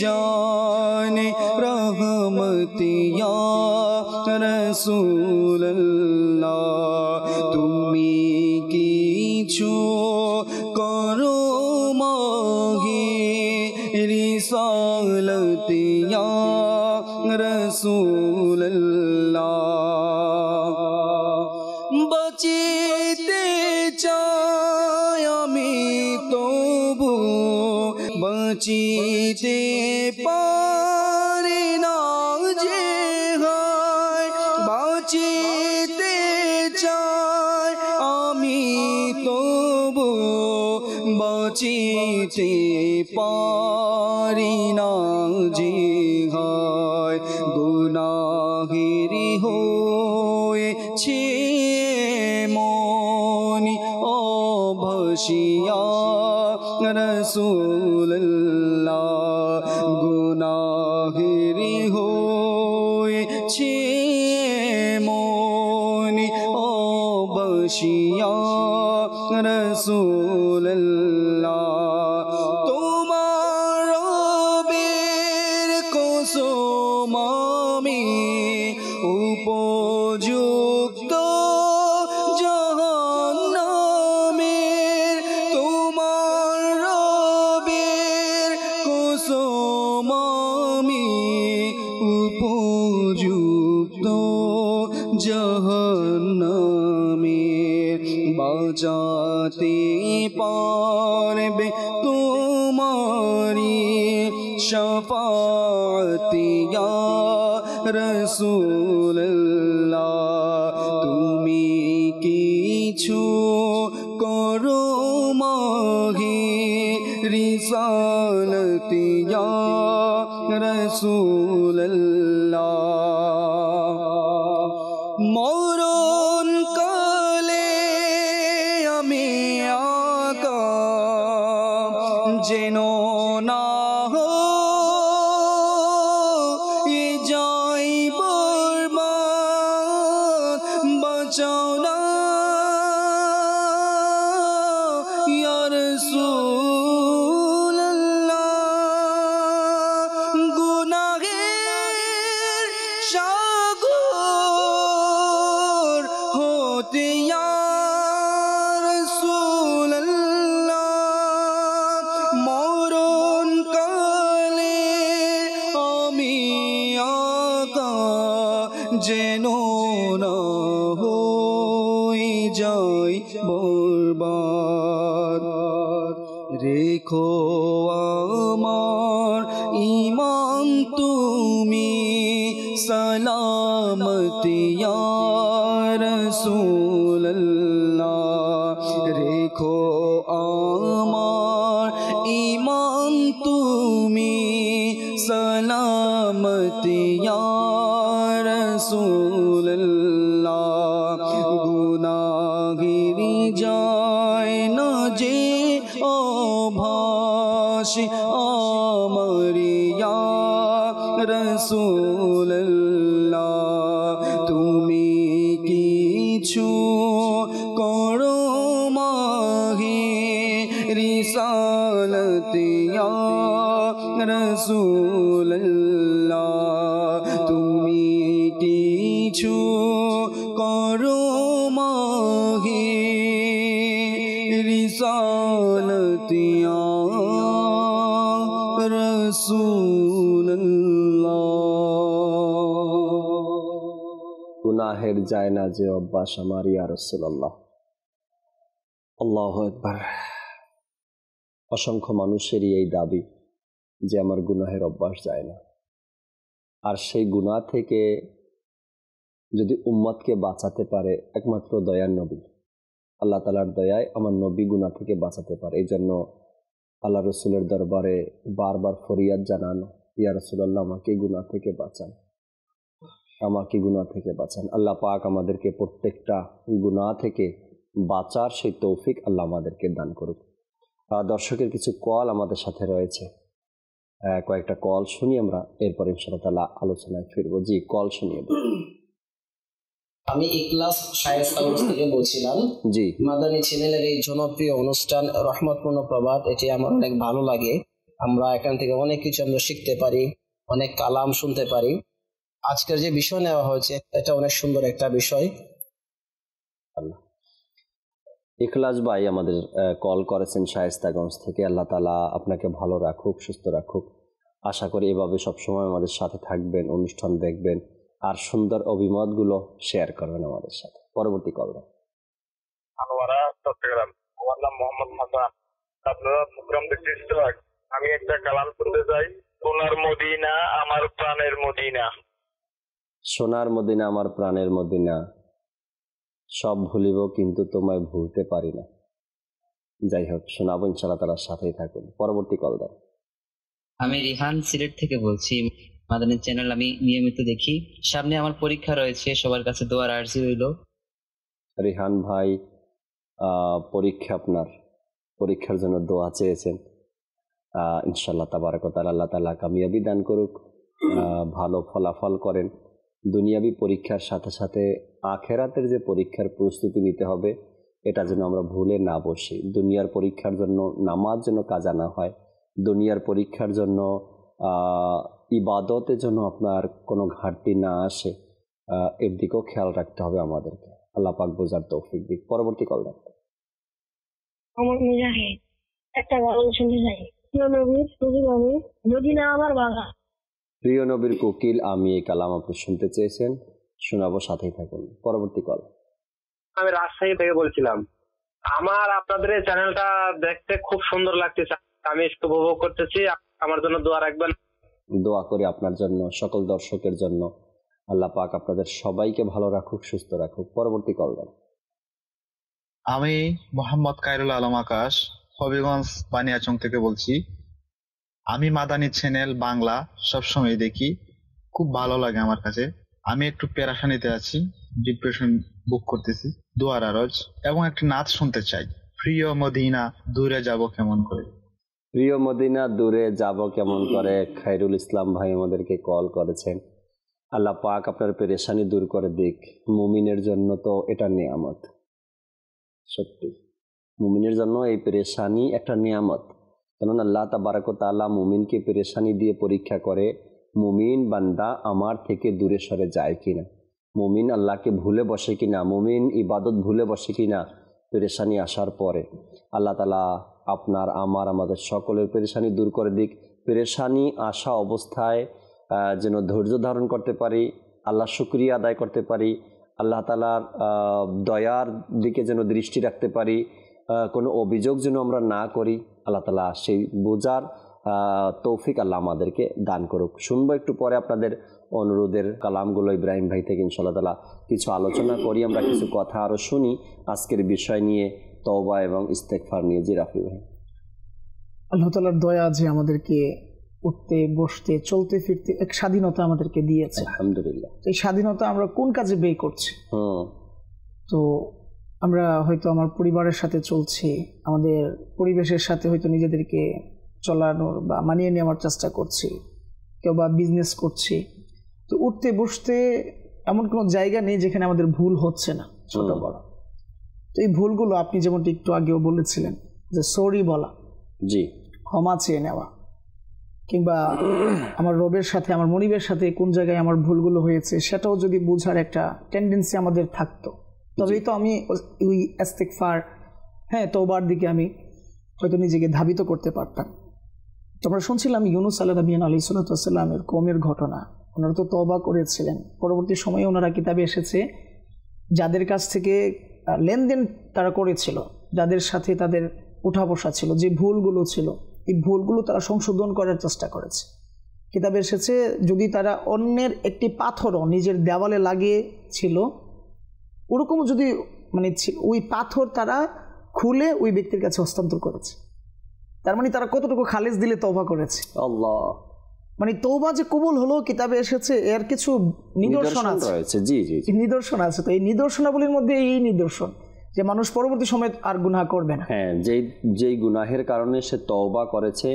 জানে রহমত ইয়া রাসূলুল্লাহ তুমি কিছু করো মাহে রিসালত ইয়া রাসূলুল্লাহ বাঁচিতে চাই আমি তবু বাঁচিতে পারি না যে হয় বাঁচিতে চাই আমি তবু বাঁচিতে পারি না যে হয় গুনাহেরি হয়েছে মনি অভাসিয়া রাসূলুল্লাহ গুনাহেরি হয়েছে মনি অভাসিয়া রাসূলুল্লাহ তোমার রবের কসম আমি উপযুক্ত জাহান্নামের তোমার রবের কসম আমি উপযুক্ত জাহান্নামের বাঁচাতে পারবে তোমারি শাফাত ইয়া রাসূলুল্লাহ তুমি কিছু করো মাহে রিসালত ইয়া রাসূলুল্লাহ মরণ কালে আমি আকা যেন না যাই বরবাদ বাঁচাও না ইয়া রাসূলুল্লাহ গুনাহের সাগর হতে ইয়া রাসূলুল্লাহ মরণ কালে আমি আকা যেন না হয়ে যাই বরবাদ রেখো আমার ঈমান তুমি সালামত ইয়া রাসূলুল্লাহ রেখো আমার ঈমান তুমি সালামত ইয়া রাসূলুল্লাহ গুনাহেরি যায় হয় না যে অভাস আমার ইয়া রাসূলুল্লাহ তুমি কিছু করো মাহি রিসালাত ইয়া রাসূলুল্লাহ তুমি কিছু করো মাহি রিসালাত ইয়া রাসূলুল্লাহ। গুনাহের যায় না যে অভ্যাস আমার ইয়া রাসূলুল্লাহ। আল্লাহু আকবার। অসংখ্য মানুষেরই এই দাবি যে আমার গুনাহের অভ্যাস যায় না, আর সেই গুনাহ থেকে যদি উম্মতকে বাঁচাতে পারে একমাত্র দয়ার নবী, আল্লাহ তাআলার দয়ায় আমার নবী গুনাহ থেকে বাঁচাতে পারে। এই জন্য আল্লাহ রসুলের দরবারে বারবার ফরিয়াদ জানানো, ইয়া রাসূলুল্লাহ আমাকে গুনাহ থেকে বাঁচান, আমাকে গুনাহ থেকে বাঁচান। আল্লাহ পাক আমাদেরকে প্রত্যেকটা গুনাহ থেকে বাঁচার সেই তৌফিক আল্লাহ আমাদেরকে দান করুক। দর্শকের কিছু কল আমাদের সাথে রয়েছে, কয়েকটা কল শুনি আমরা, এরপর ইনশাআল্লাহ তাআলা আলোচনায় ফিরবো। জি, কল শুনিয়ে দিন। আমি ইখলাস শায়েস্তাগঞ্জ থেকে বলছিলাম। জি, মাদানী চ্যানেলের এই জনপ্রিয় অনুষ্ঠান রহমতপূর্ণ প্রবাদ, এটি আমার অনেক ভালো লাগে। আমরা এখান থেকে অনেক কিছু আমরা শিখতে পারি, অনেক কালাম শুনতে পারি। আজকের যে বিষয় নেওয়া হয়েছে এটা অনেক সুন্দর একটা বিষয়। আল্লাহ ইখলাস ভাই আমাদের কল করেছেন শায়েস্তাগঞ্জ থেকে। আল্লাহ তাআলা আপনাকে ভালো রাখুক, সুস্থ রাখুক। আশা করি এভাবে সবসময় আমাদের সাথে থাকবেন, অনুষ্ঠান দেখবেন, আর সুন্দর অভিমতগুলো শেয়ার করবেন আমাদের সাথে। পরবর্তী কল। আনোয়ারা, চট্টগ্রাম। আমার নাম মোহাম্মদ হাসান। আপনারা প্রোগ্রাম দেখতেছি তো? আমি একটা কালাম করতে চাই। সোনার মদিনা আমার প্রাণের মদিনা। সোনার মদিনা আমার প্রাণের মদিনা, সব ভুলিব কিন্তু তোমায় ভুলতে পারি না। যাই হোক, শোনাবো ইনশাআল্লাহ, তার সাথেই থাকুন। পরবর্তী কল দাও। আমি রিহান সিলেট থেকে বলছি। মাদানী চ্যানেল আমি নিয়মিত দেখি। সামনে আমার পরীক্ষা রয়েছে, সবার কাছে দোয়ার আরজি রইল। রিহান ভাই, পরীক্ষা, আপনার পরীক্ষার জন্য দোয়া চেয়েছেন। ইনশাআল্লাহ তাবারাক ওয়া তাআলা, আল্লাহ তাআলা কামিয়াবি দান করুক, ভালো ফলাফল করেন। দুনিয়াবি পরীক্ষার সাথে সাথে আখেরাতের যে পরীক্ষার প্রস্তুতি নিতে হবে, এটা যেন আমরা ভুলে না বসি। দুনিয়ার পরীক্ষার জন্য নামাজ যেন কাজা না হয়, দুনিয়ার পরীক্ষার জন্য ইবাদতে যেন আপনার কোনো ঘাটতি না আসে, এর দিকেও খেয়াল রাখতে হবে আমাদেরকে। আল্লাহ পাক বোঝার তৌফিক দিক। পরবর্তী কল রাখতে। আমার মুজাহিদ, একটা গান শুনতে চাই। মদিনা আমার বাগান। প্রিয় নবীর কোকিল আমি, এই কালাম আপনি শুনতে চেয়েছেন, শোনাবো, সাথেই থাকুন। পরবর্তী কল। আমি রাজশাহী থেকে বলছিলাম। আমার আপনাদের এই চ্যানেলটা দেখতে খুব সুন্দর লাগতেছে, আমি উপভোগ করতেছি। আমার জন্য দোয়া রাখবেন। দোয়া করি আপনার জন্য, সকল দর্শকের জন্য। আল্লাহ পাক আপনাদের সবাইকে ভালো রাখুক, সুস্থ রাখুক। পরবর্তী কল দাও। আমি মোহাম্মদ কায়রুল আলম আকাশ, হবিগঞ্জ বানিয়াচং থেকে বলছি। আমি মাদানী চ্যানেল বাংলা সবসময় দেখি, খুব ভালো লাগে আমার কাছে। আমি একটু পেরেশানিতে আছি, ডিপ্রেশন বুক করতেছি, দোয়ার আরজ এবং একটা নাচ শুনতে চাই। প্রিয় মদিনা দূরে যাব কেমন করে। প্রিয় মদিনা দূরে যাব কেমন করে, খায়রুল ইসলাম ভাই আমাদেরকে কল করেছেন। আল্লাহ পাক আপনার পেরেশানি দূর করে দিক। মুমিনের জন্য তো এটা নিয়ামত, সত্যি মুমিনের জন্য এই পেরেশানি একটা নিয়ামত। কেননা আল্লাহ তাবারক ওয়া তাআলা মুমিনকে পেরেশানি দিয়ে পরীক্ষা করে, মুমিন বান্দা আমার থেকে দূরে সরে যায় কিনা, মুমিন আল্লাহকে ভুলে বসে কিনা, মুমিন ইবাদত ভুলে বসে কিনা। পেরেশানি আসার পরে আল্লাহ তাআলা আপনার, আমার, আমাদের সকলের পেরেশানি দূর করে দিক। পেরেশানি আসা অবস্থায় যেন ধৈর্য ধারণ করতে পারি, আল্লাহ শুকরিয়া আদায় করতে পারি, আল্লাহ তাআলার দয়ার দিকে যেন দৃষ্টি রাখতে পারি, কোনো অভিযোগ যেন আমরা না করি। আল্লাহ তাআলা সেই বোঝার তৌফিক আল্লাহ আমাদেরকে দান করুক। শুনবো একটু পরে আপনাদের অনুরোধের কালামগুলো ইব্রাহিম ভাই থেকে। ইনশাআল্লাহ তাআলা কিছু আলোচনা করি, আমরা কিছু কথা আরও শুনি আজকের বিষয় নিয়ে, তওবা এবং ইস্তেগফার নিয়ে। জি রাফি ভাই। আল্লাহ তাআলার দয়া যে আমাদেরকে উঠতে বসতে চলতে ফিরতে এক স্বাধীনতা আমাদেরকে দিয়েছে, আলহামদুলিল্লাহ। এই স্বাধীনতা আমরা কোন কাজে ব্যয় করছি? তো আমরা হয়তো আমার পরিবারের সাথে চলছি, আমাদের পরিবেশের সাথে হয়তো নিজেদেরকে চলানোর বা মানিয়ে নেওয়ার চেষ্টা করছি, কেউ বা বিজনেস করছি, তো উঠতে বসতে এমন কোনো জায়গা নেই যেখানে আমাদের ভুল হচ্ছে না, ছোট বড়। তো এই ভুলগুলো আপনি যেমনটি একটু আগেও বলেছিলেন যে সরি বলা, জি, ক্ষমা চেয়ে নেওয়া, কিংবা আমার রবের সাথে আমার মনিবের সাথে কোন জায়গায় আমার ভুলগুলো হয়েছে সেটাও যদি বোঝার একটা টেন্ডেন্সি আমাদের থাকতো, তবেই তো আমি ওই ইস্তিগফার, তওবার দিকে আমি হয়তো নিজেকে ধাবিত করতে পারতাম। তো আমরা শুনছিলাম ইউনুস আলাইহিস সালামের কওমের ঘটনা। ওনারা তো তওবা করেছিলেন, পরবর্তী সময়ে ওনারা কিতাবে এসেছে যাদের কাছ থেকে লেনদেন তারা করেছিল, যাদের সাথে তাদের উঠা বসা ছিল, যে ভুলগুলো ছিল, এই ভুলগুলো তারা সংশোধন করার চেষ্টা করেছে। কিতাবে এসেছে যদি তারা অন্যের একটি পাথরও নিজের দেওয়ালে লাগিয়েছিল, ওরকম যদি ওই পাথর তারা খুলে ওই ব্যক্তির কাছে হস্তান্তর করেছে, তার মানে তারা কতটুকু খালেজ দিলে তওবা করেছে। আল্লাহ, তওবা যে কবুল হলো কিতাবে এসেছে এর কিছু নিদর্শন আছে। জি জি, নিদর্শন আছে। তো এই নিদর্শনাবলীর মধ্যে এই নিদর্শন যে মানুষ পরবর্তী সময় আর গুনাহ করবে না। হ্যাঁ, যেই গুনাহের কারণে সে তওবা করেছে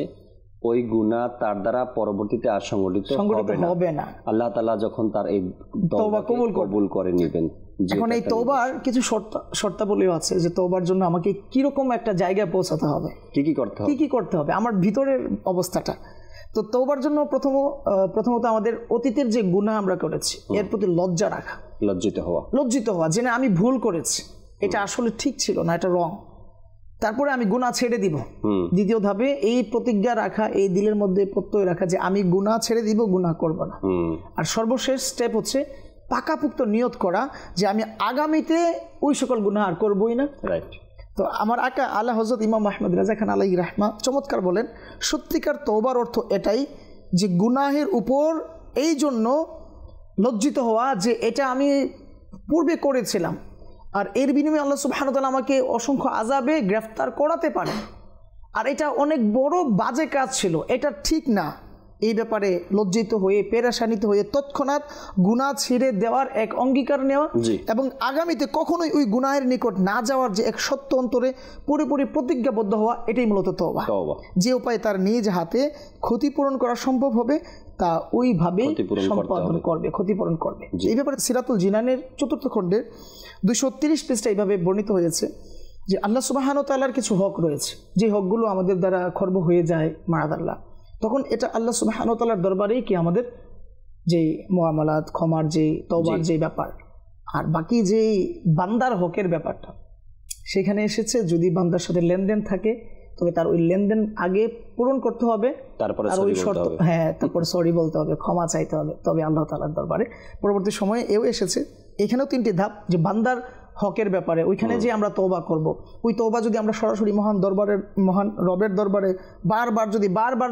ওই গুনাহ তার দ্বারা পরবর্তীতে আর সংগঠিত হবে না। আল্লাহ তাআলা যখন তার এই তওবা কবুল করে নেবেন। এখন এই তওবার কিছু শর্তাবলীও আছে যে তওবার জন্য আমাকে কিরকম একটা জায়গায় পৌঁছাতে হবে, কি কি করতে হবে আমার ভিতরের অবস্থাটা। তো তওবার জন্য প্রথমত আমাদের অতীতের যে গুনাহ আমরা করেছি এর প্রতি লজ্জা রাখা, লজ্জিত হওয়া যে না আমি ভুল করেছি, এটা আসলে ঠিক ছিল না, এটা রং। তারপরে আমি গুনাহ ছেড়ে দিব। দ্বিতীয় ধাপে এই প্রতিজ্ঞা রাখা, এই দিলের মধ্যে প্রত্যয় রাখা যে আমি গুনাহ ছেড়ে দিব, গুনাহ করব না। আর সর্বশেষ স্টেপ হচ্ছে পাকাপুক্ত নিয়ত করা যে আমি আগামীতে ওই সকল গুনাহ আর করবই না। তো আমার আকা আলা হযরত ইমাম আহমদ রাজা খান আলাইহি রাহমা চমৎকার বলেন, সত্যিকার তওবার অর্থ এটাই যে গুনাহের উপর এই জন্য লজ্জিত হওয়া যে এটা আমি পূর্বে করেছিলাম, আর এর বিনিময়ে আল্লাহ সুবহানাহু ওয়া তাআলা আমাকে অসংখ্য আযাবে গ্রেফতার করাতে পারে, আর এটা অনেক বড় বাজে কাজ ছিল, এটা ঠিক না। এই ব্যাপারে লজ্জিত হয়ে পেরেশানিত হয়ে তৎক্ষণাৎ গুনাহ ছেড়ে দেওয়ার এক অঙ্গীকার নেওয়া এবং আগামীতে কখনোই ওই গুনাহের নিকট না যাওয়ার যে এক সত্য অন্তরে পুরোপুরি প্রতিজ্ঞাবদ্ধ হওয়া, এটাই মূলত তওবা। যে উপায়ে তার নিজ হাতে ক্ষতিপূরণ করা সম্ভব হবে তা ওইভাবে সম্পাদন করবে, ক্ষতিপূরণ করবে। এই ব্যাপারে সিরাতুল জিনানের 4th খণ্ডের 230 পৃষ্ঠা এইভাবে বর্ণিত হয়েছে যে আল্লাহ সুবহানাহু ওয়া তাআলার কিছু হক রয়েছে, যে হকগুলো আমাদের দ্বারা খর্ব হয়ে যায় মাআদাল্লাহ, তখন এটা আল্লাহ সুবহানাহু ওয়া তাআলার দরবারেই কি আমাদের যে মুআমালাত, ক্ষমার যে তওবার যে ব্যাপার, আর বাকি যে বান্দার হকের ব্যাপারটা সেখানে এসেছে যদি বান্দার সাথে লেনদেন থাকে তবে তার ওই লেনদেন আগে পূরণ করতে হবে, তারপরে ওই শর্ত তারপরে সরি বলতে হবে, ক্ষমা চাইতে হবে, তবে আল্লাহ তাআলার দরবারে। পরবর্তী সময়ে এও এসেছে, এখানেও 3টি ধাপ যে বান্দার হকের ব্যাপারে ওইখানে যে আমরা তওবা করব, ওই তওবা যদি আমরা সরাসরি মহান রবের দরবারে বারবার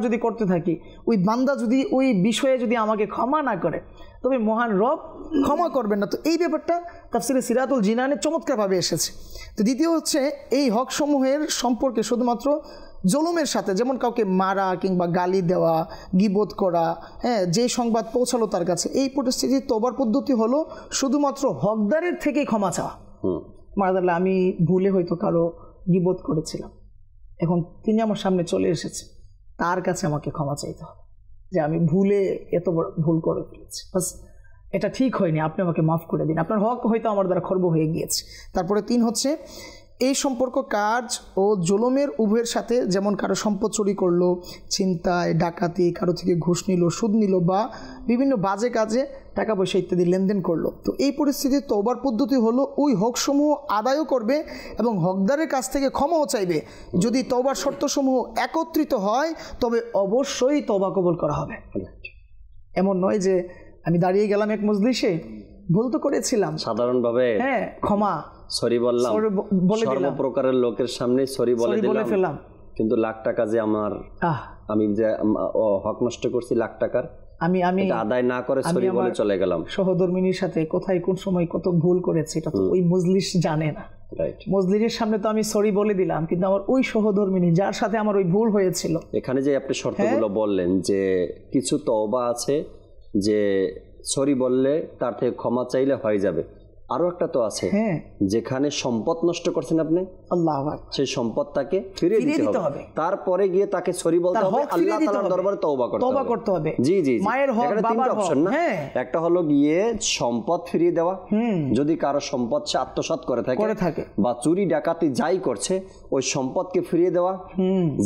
যদি করতে থাকি, ওই বান্দা যদি ওই বিষয়ে যদি আমাকে ক্ষমা না করে তবে মহান রব ক্ষমা করবেন না। তো এই ব্যাপারটা তাফসিরে সিরাতুল জিনানে চমৎকারভাবে এসেছে। তো দ্বিতীয় হচ্ছে এই হকসমূহের সম্পর্কে শুধুমাত্র জুলুমের সাথে, যেমন কাউকে মারা কিংবা গালি দেওয়া, গীবত করা, যে সংবাদ পৌঁছালো তার কাছে, এই পরিস্থিতির তওবার পদ্ধতি হলো শুধুমাত্র হকদারের থেকেই ক্ষমা চাওয়া। মারাদাল্লাহ আমি ভুলে হয়তো কারো গীবত করেছিলাম, এখন তিনি আমার সামনে চলে এসেছে, তার কাছে আমাকে ক্ষমা চাইতে হবে যে আমি ভুলে এত বড় ভুল করে ফেলেছি, বাস এটা ঠিক হয়নি, আপনি আমাকে মাফ করে দিন, আপনার হক হয়তো আমার দ্বারা খর্ব হয়ে গিয়েছে। তারপরে 3 হচ্ছে এই সম্পর্ক কাজ ও জুলুমের উভয়ের সাথে, যেমন কারো সম্পদ চুরি করলো, ছিনতাই, ডাকাতি, কারো থেকে ঘুষ নিল, সুদ নিল বা বিভিন্ন বাজে কাজে টাকা পয়সা ইত্যাদি লেনদেন করলো। তো এই পরিস্থিতির তওবার পদ্ধতি হলো ওই হকসমূহ আদায়ও করবে এবং হকদারের কাছ থেকে ক্ষমাও চাইবে। যদি তওবার শর্তসমূহ একত্রিত হয় তবে অবশ্যই তওবা কবুল করা হবে। এমন নয় যে আমি দাঁড়িয়ে গেলাম এক মজলিসে, ভুল তো করেছিলাম, সাধারণভাবে ক্ষমা সরি বললাম, সর্বপ্রকারের লোকের সামনে সরি বলে দিলাম, কিন্তু লাখ টাকা যে আমি যে হক নষ্ট করছি লাখ টাকার, আমি আদায় না করে সরি বলে চলে গেলাম। সহধর্মিনীর সাথে কোথায় কোন সময় কত ভুল করেছি এটা তো ওই মজলিস জানে না। মজলিসের সামনে তো আমি সরি বলে দিলাম, কিন্তু আমার ওই সহধর্মিনী যার সাথে আমার ওই ভুল হয়েছিল। এখানে যে আপনি শর্তগুলো বললেন যে কিছু তওবা আছে যে সরি বললে তার থেকে ক্ষমা চাইলে হয়ে যাবে, আরো একটা তো আছে, হ্যাঁ, যেখানে সম্পদ নষ্ট করছেন আপনি, আল্লাহু আকবার, সেই সম্পদ তাকে ফিরিয়ে দিতে হবে। তারপরে গিয়ে তাকে সরি বলতে হবে, আল্লাহ তাআলার দরবারে তওবা করতে হবে। জি জি, মায়ের হক, বাবার হক। অপশন না, একটা হলো গিয়ে সম্পদ ফিরিয়ে দেওয়া, যদি কারো সম্পদ সে আত্মসাৎ করে থাকে বা চুরি ডাকাতি যাই করছে ওই সম্পদকে ফিরিয়ে দেওয়া,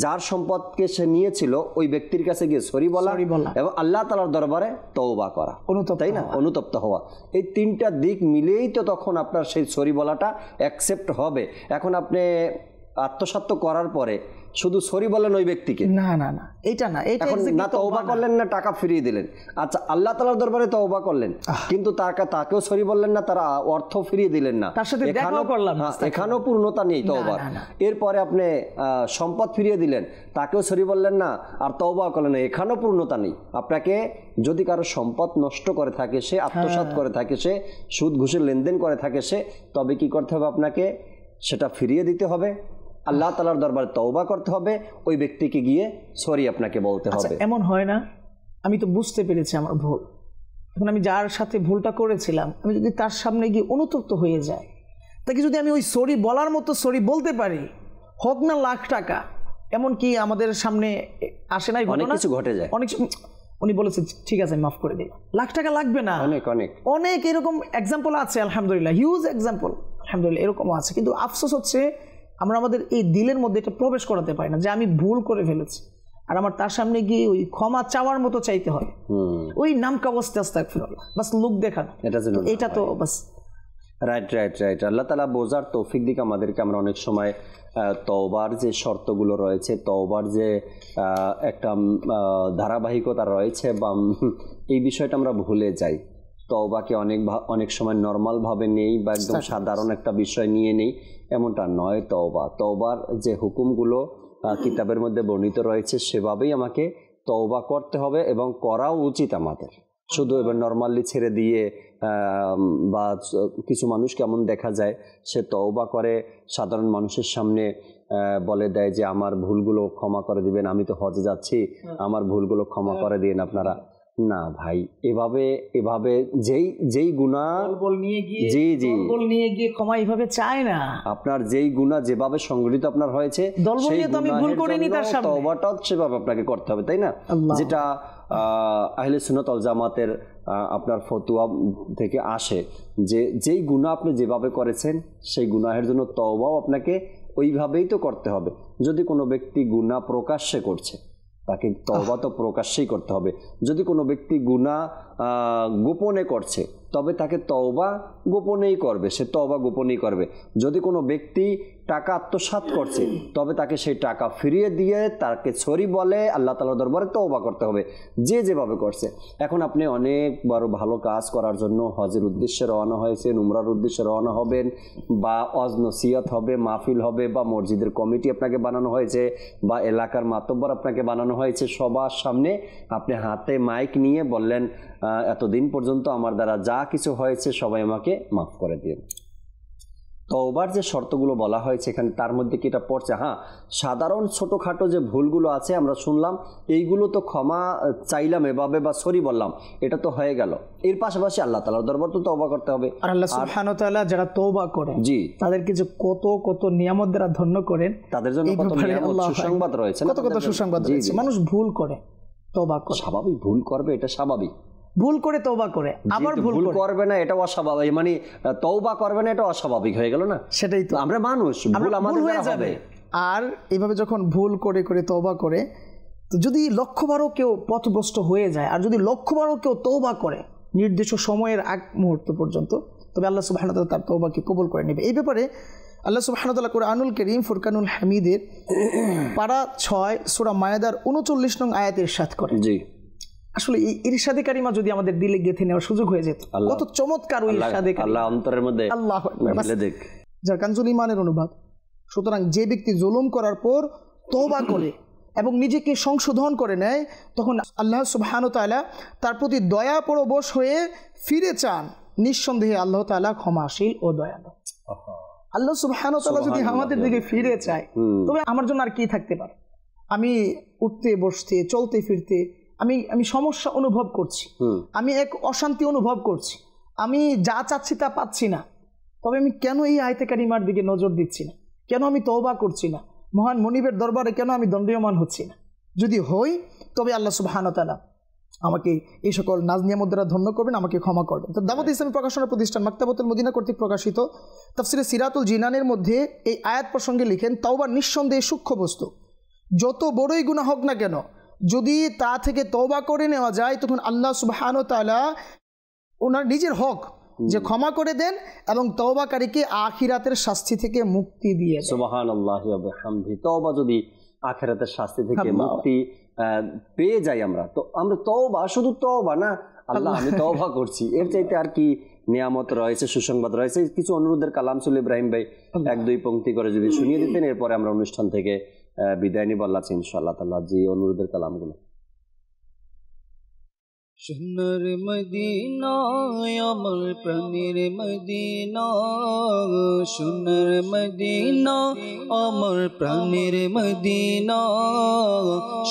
যার সম্পদকে সে নিয়েছিল ওই ব্যক্তির কাছে গিয়ে সরি বলা এবং আল্লাহ তাআলার দরবারে তওবা করা, তাই না, অনুতপ্ত হওয়া। এই তিনটা দিক মিলেই তো তখন আপনার সেই সরি বলাটা অ্যাকসেপ্ট হবে। এখন আপনি আত্মসাৎ করার পরে শুধু সরি বলেন ওই ব্যক্তিকে, না না না, এটা না, এটা এখন না তওবা করলেন না টাকা ফিরিয়ে দিলেন। আচ্ছা, আল্লাহ তাআলার দরবারে তওবা করলেন কিন্তু তাকেও সরি বললেন না, তারা অর্থ ফিরিয়ে দিলেন না, তার সাথে দেখাও করলাম না, এখানেও পূর্ণতা নেই তওবার। এরপরে আপনি সম্পদ ফিরিয়ে দিলেন, তাকেও সরি বললেন না আর তওবা করলেন না, এখানেও পূর্ণতা নেই। আপনাকে যদি কারো সম্পদ নষ্ট করে থাকে, সে আত্মসাৎ করে থাকে, সে সুদ ঘুষের লেনদেন করে থাকে, সে তবে কি করতে হবে, আপনাকে সেটা ফিরিয়ে দিতে হবে, আল্লাহ তাআলার দরবারে তওবা করতে হবে, ওই ব্যক্তিকে গিয়ে সরি আপনাকে বলতে হবে। এমন হয় না, আমি তো বুঝতে পেরেছি আমার ভুল, এখন আমি যার সাথে ভুলটা করেছিলাম আমি যদি তার সামনে গিয়ে অনুতপ্ত হয়ে যায়, তাকে যদি আমি ওই সরি বলার মতো সরি বলতে পারি, হোক না লাখ টাকা, এমন কি আমাদের সামনে আসে নাই, অনেক কিছু ঘটে যায়, অনেক, উনি বলেছে ঠিক আছে মাফ করে দিলাম, লাখ টাকা লাগবে না, অনেক অনেক অনেক এরকম এক্সাম্পল আছে আলহামদুলিল্লাহ, হিউজ এক্সাম্পল আলহামদুলিল্লাহ, এরকমও আছে। কিন্তু আফসোস হচ্ছে আমরা আমাদের এই দিলের মধ্যে এটা প্রবেশ করাতে পারি না যে আমি ভুল করে ফেলেছি, আর আমার তার সামনে গিয়ে ওই ক্ষমা চাওয়ার মতো চাইতে হয়, ওই নাম কাবস্তে আস্তাগফিরুল্লাহ, বাস লোক দেখানো, এটা তো বাস। Right right right. আল্লাহ তাআলা বোঝার তৌফিক দিক আমাদেরকে। আমরা অনেক সময় তওবার যে শর্তগুলো রয়েছে, তওবার যে একটা ধারাবাহিকতা রয়েছে, বা এই বিষয়টা আমরা ভুলে যাই। তওবাকে অনেক সময় নর্মালভাবে নেই বা একদম সাধারণ একটা বিষয় নিয়ে নেই, এমনটা নয়। তওবার যে হুকুমগুলো কিতাবের মধ্যে বর্ণিত রয়েছে সেভাবেই আমাকে তওবা করতে হবে এবং করাও উচিত আমাদের। শুধু এবার নর্মালি ছেড়ে দিয়ে বা কিছু মানুষ কেমন দেখা যায়, সে তওবা করে সাধারণ মানুষের সামনে বলে দেয় যে আমার ভুলগুলো ক্ষমা করে দিবেন, আমি তো হজে যাচ্ছি, আমার ভুলগুলো ক্ষমা করে দিন আপনারা। না ভাই, এভাবে যেই গুনাহ জি জি নিয়ে গিয়ে ক্ষমা এইভাবে চায় না। আপনার যেই গুনাহ যেভাবে সংগঠিত আপনার হয়েছে সেই তওবাটা সেভাবে আপনাকে করতে হবে, তাই না? যেটা আহলে সুন্নাত ওয়াল জামাতের আপনার ফতোয়া থেকে আসে যে যেই গুনাহ আপনি যেভাবে করেছেন সেই গুনাহের জন্য তওবাও আপনাকে ওইভাবেই তো করতে হবে। যদি কোনো ব্যক্তি গুনাহ প্রকাশ্যে করছে তাকে তওবা তো প্রকাশ্যেই করতে হবে। যদি কোনো ব্যক্তি গুনাহ গোপনে করছে তবে তাকে তওবা গোপনেই করবে, সে তওবা গোপনেই করবে। যদি কোনো ব্যক্তি টাকা আত্মসাৎ করছে তবে তাকে সেই টাকা ফিরিয়ে দিয়ে তাকে সরি বলে আল্লাহ তাআলার দরবারে তওবা করতে হবে, যে যেভাবে করছে। এখন আপনি অনেক বড় ভালো কাজ করার জন্য হজের উদ্দেশ্যে রওনা হয়েছেন, উমরার উদ্দেশ্যে রওনা হবেন, বা ওয়াজ নসিহত হবে, মাহফিল হবে, বা মসজিদের কমিটি আপনাকে বানানো হয়েছে, বা এলাকার মাতব্বর আপনাকে বানানো হয়েছে, সবার সামনে আপনি হাতে মাইক নিয়ে বললেন এতদিন পর্যন্ত আমার দ্বারা যা কিছু হয়েছে সবাই আমাকে মাফ করে দিন। তওবার যে শর্তগুলো বলা হয়েছে এখানে, তার মধ্যে কি এটা পড়ছে? হ্যাঁ, সাধারণ ছোটখাটো যে ভুলগুলো আছে আমরা শুনলাম, এইগুলো তো ক্ষমা চাইলাম এভাবে বা সরি বললাম, এটা তো হয়ে গেল। এর পাশাপাশি আল্লাহ তাআলার দরবার তো তওবা করতে হবে। আর আল্লাহ সুবহানাহু ওয়া তাআলা যারা তওবা করে জি তাদেরকে যে কত কত নিয়ামত দ্বারা ধন্য করেন, তাদের জন্য কত নিয়ামত সুসংবাদ রয়েছে, কত সুসংবাদ রয়েছে। মানুষ ভুল করে, তওবা করে, স্বাভাবিক ভুল করবে, এটা স্বাভাবিক। ভুল করে তওবা করে, আবার ভুল করবে না, এটা অস্বাভাবিক। মানে তওবা করবে না, এটা অস্বাভাবিক হয়ে গেল না? সেটাই তো, আমরা মানুষ, ভুল আমাদের দ্বারা হবে। আর এইভাবে যখন ভুল করে করে তওবা করে, তো যদি লক্ষ্যবারও কেউ পথভ্রষ্ট হয়ে যায়, আর যদি লক্ষ্যবারও কেউ তওবা করে নির্দিষ্ট সময়ের আগ মুহূর্ত পর্যন্ত, তবে আল্লাহ সুবহানাহু ওয়া তাআলা তার তওবাকে কবুল করে নেবে। এই ব্যাপারে আল্লাহ সুবহানাহু ওয়া তাআলা কুরআনুল কারীম ফুরকানুল হামিদের পারা 6 সূরা মায়েদার 39 নং আয়াতে ইরশাদ করে। জি, আসলে এই ইরশাদে কারিমা যদি আমাদের দিলে গেঁথে নেওয়ার সুযোগ হয়ে যেত, কত চমৎকার ওই ইরশাদে কারিমা, আল্লাহ অন্তরের মধ্যে আল্লাহ দেখ যার কানজুল ঈমানের অনুবাদ। সুতরাং যে ব্যক্তি জুলুম করার পর তওবা করে এবং নিজেকে সংশোধন করে নেয়, তখন আল্লাহ সুবহানাহু ওয়া তাআলা তার প্রতি দয়া পরবশ হয়ে ফিরে চান, নিঃসন্দেহে আল্লাহ তাআলা ক্ষমাশীল ও দয়ালু। আল্লাহ সুবহানাহু ওয়া তাআলা যদি আমাদের দিকে ফিরে চায়, তবে আমার জন্য আর কি থাকতে পারে? আমি উঠতে বসতে চলতে ফিরতে আমি সমস্যা অনুভব করছি, আমি এক অশান্তি অনুভব করছি, আমি যা চাচ্ছি তা পাচ্ছি না, তবে আমি কেন এই আয়াতে কারিমার দিকে নজর দিচ্ছি না, কেন আমি তওবা করছি না, মহান মনিবের দরবারে কেন আমি দণ্ডীয়মান হচ্ছি না? যদি হই তবে আল্লাহ সুবহানাহু ওয়া তাআলা আমাকে এই সকল নাজ নিয়ামত দ্বারা ধন্য করবেন, আমাকে ক্ষমা করবেন। তো দাওয়াত ইসলামী প্রকাশনা প্রতিষ্ঠান মাকতাবাতুল মদিনা কর্তৃক প্রকাশিত তাফসিরে সিরাতুল জিনানের মধ্যে এই আয়াত প্রসঙ্গে লিখেন, তওবা নিঃসন্দেহে সূক্ষ্ম বস্তু, যত বড়ই গুনাহ হোক না কেন যদি তা থেকে তওবা করে নেওয়া যায় তখন আল্লাহ সুবহানাহু ওয়া তাআলা ওনার নিজের হক যে ক্ষমা করে দেন এবং তওবাকারীকে আখিরাতের শাস্তি থেকে মুক্তি দিয়ে দেন। সুবহানাল্লাহি ওয়া বিহামদিহি। তওবা যদি আখিরাতের শাস্তি থেকে মুক্তি পেয়ে যাই আমরা, তো আমরা তওবা শুধু তওবা না, আল্লাহ আমি তওবা করছি, এর চাইতে আর কি নিয়ামত রয়েছে, সুসংবাদ রয়েছে। কিছু অনুরোধের কালাম ছিল ইব্রাহিম ভাই, 1-2 পংক্তি করে যদি শুনিয়ে দিতেন, এরপরে আমরা অনুষ্ঠান থেকে বিদায় নিব আল্লাহ ইনশাআল্লাহ তাআলা। জি, অনুরোধের কালামগুলো। সোনার মদিনা আমার প্রাণের মদিনা, সোনার মদিনা আমার প্রাণের মদিনা,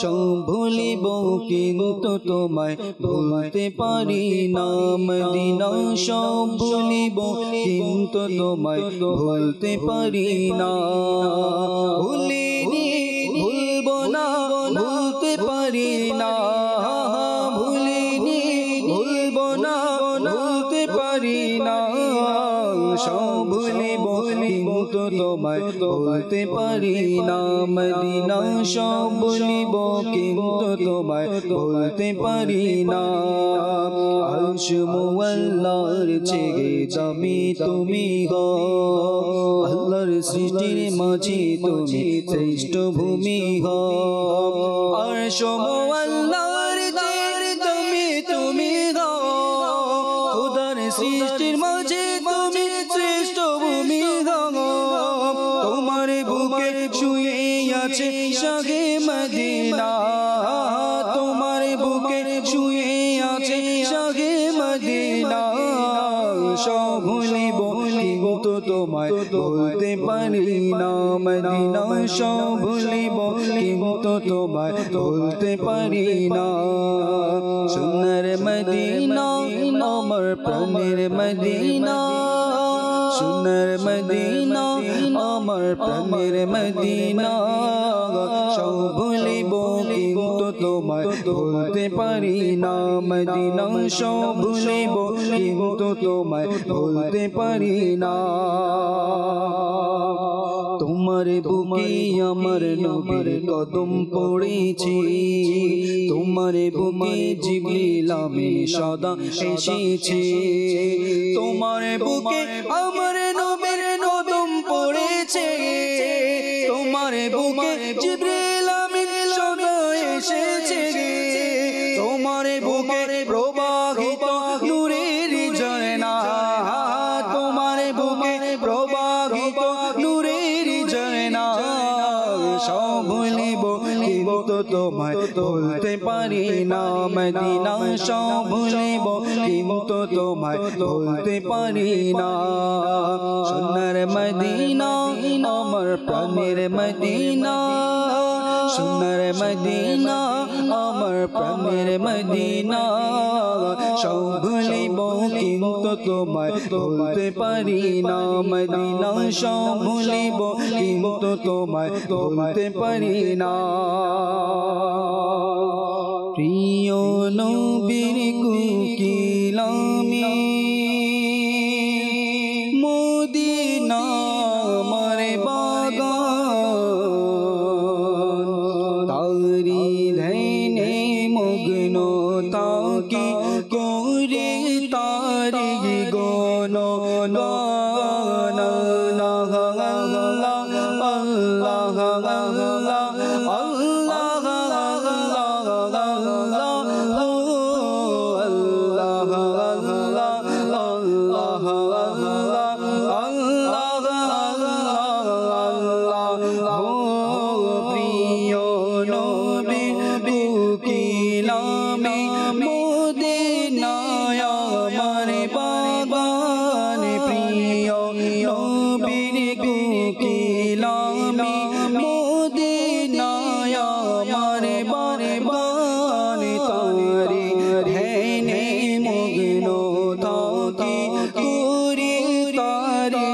সব ভুলিব কিন্তু তোমায় ভুলতে পারি না মদিনা, সব ভুলিব কিন্তু তোমায় ভুলতে পারি না, ভুলিনি ভুলব না ভুলতে পারি না, পারি না, সব ভুলিব কিন্তু তোমায় বলতে পারি না মদিনা, সব ভুলিব কিন্তু তোমায় বলতে পারি না। আরশ মুআল্লার চেয়ে দামি তুমি গো, আল্লাহর সৃষ্টির মাঝে তুমি শ্রেষ্ঠ ভূমি গো, আরশ মুআল্লার চেয়ে দামি তুমি গো, সৃষ্টির মাঝে তুমি শ্রেষ্ঠ ভূমি গো, তোমার বুকে শুয়ে আছে শাহে মদিনা, তোমার বুকে শুয়ে আছে শাহে মদিনা, সব ভুলিব কিন্তু তোমায় বলতে পারি না মদিনা, সব ভুলিব কিন্তু তোমায় বলতে পারি না। সোনার মদিনা আমার প্রাণের মদিনা, সোনার মদিনা আমার প্রাণের মদিনা, সব ভুলিব কিন্তু তোমায় বলতে পারি না মদিনা, সব ভুলিব কিন্তু তোমায় বলতে পারি না। তোমার বুকে আমার নবীর কদম পড়েছে, তোমার বুকে জিবরিল আমিন সদা এসেছে, তোমার বুকে আমার নবীর কদম পড়েছে, তোমার বুকে জিবরিল আমিন সদা এসেছে, তোমার বুকে প্রবাহিত নূরের ঝরনা, তোমার বুকে প্রবাহিত নূরের ঝরনা, সব ভুলিব কিন্তু তোমায় বলতে পারি না মদিনা, সব ভুলিব কিন্তু তোমায় বলতে পারি না। সোনার মদিনা আমার প্রাণের মদিনা, সোনার মদিনা আমার প্রাণের মদিনা, সব ভুলিব কিন্তু তোমায় বলতে পারি না মদিনা, সব ভুলিব কিন্তু তোমায় বলতে পারি না। প্রিয় নবীর কুকিলামি মদিনা আমার বাগান, তারি ধ্যানে মগ্ন তাকি করে তারি গণ গান, আল্লাহ আল্লাহ আল্লাহ তারি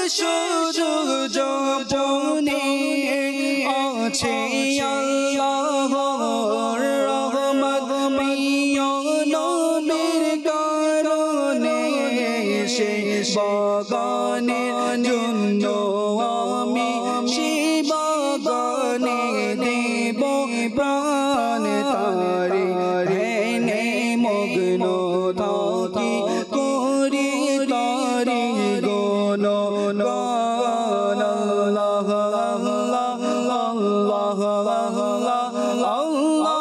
শুধু জপনে আছে আল্লাহর রহমত প্রিয় নবীর কারণে সে বাগানের জন্য আমি সে বাগানে দেব প্রাণ তারে ধ্যানে মগ্ন থাকি করি তারি গণ গান আল্লাহ আল্লাহ আল্লাহ আল্লাহ আল্লাহ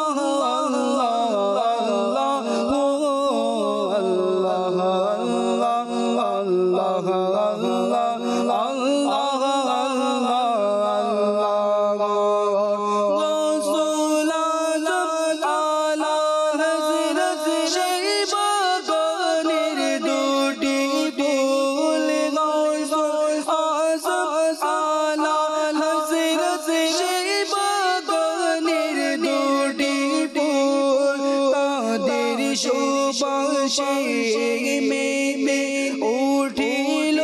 সুবাসে মেমে উঠিল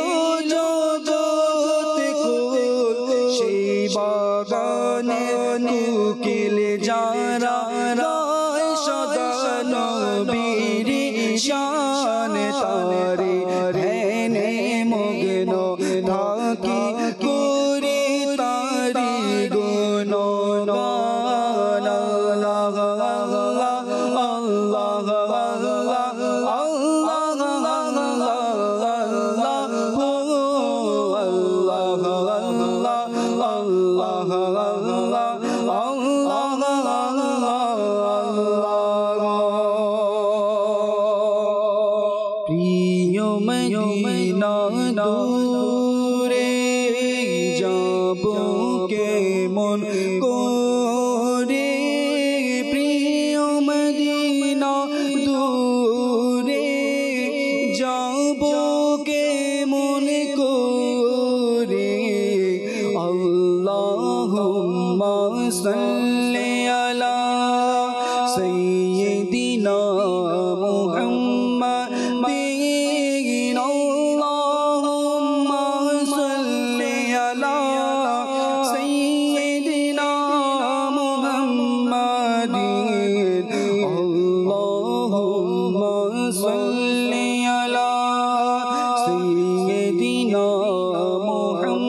জগৎ কুল সেই বাগানে নুকিল যারা রায় সদা নবীর শান তারে ধ্যানে মগ্ন থাকি করে তারি গুণ গান আল্লাহ আল্লাহ আল্লাহ প্রিয় মদিনা দূরে যাব কেমন করে প্রিয় মদিনা দূরে যাব কেমন করে আল্লাহুম্মা সাল্লি আলা সাইয়্যিদিনা মুহাম্মাদিন আল্লাহুম্মা সাল্লি আলা সাইয়্যিদিনা মুহাম্মাদিন আল্লাহুম্মা সাল্লি আলা সাইয়্যিদিনা মুহাম্মাদিন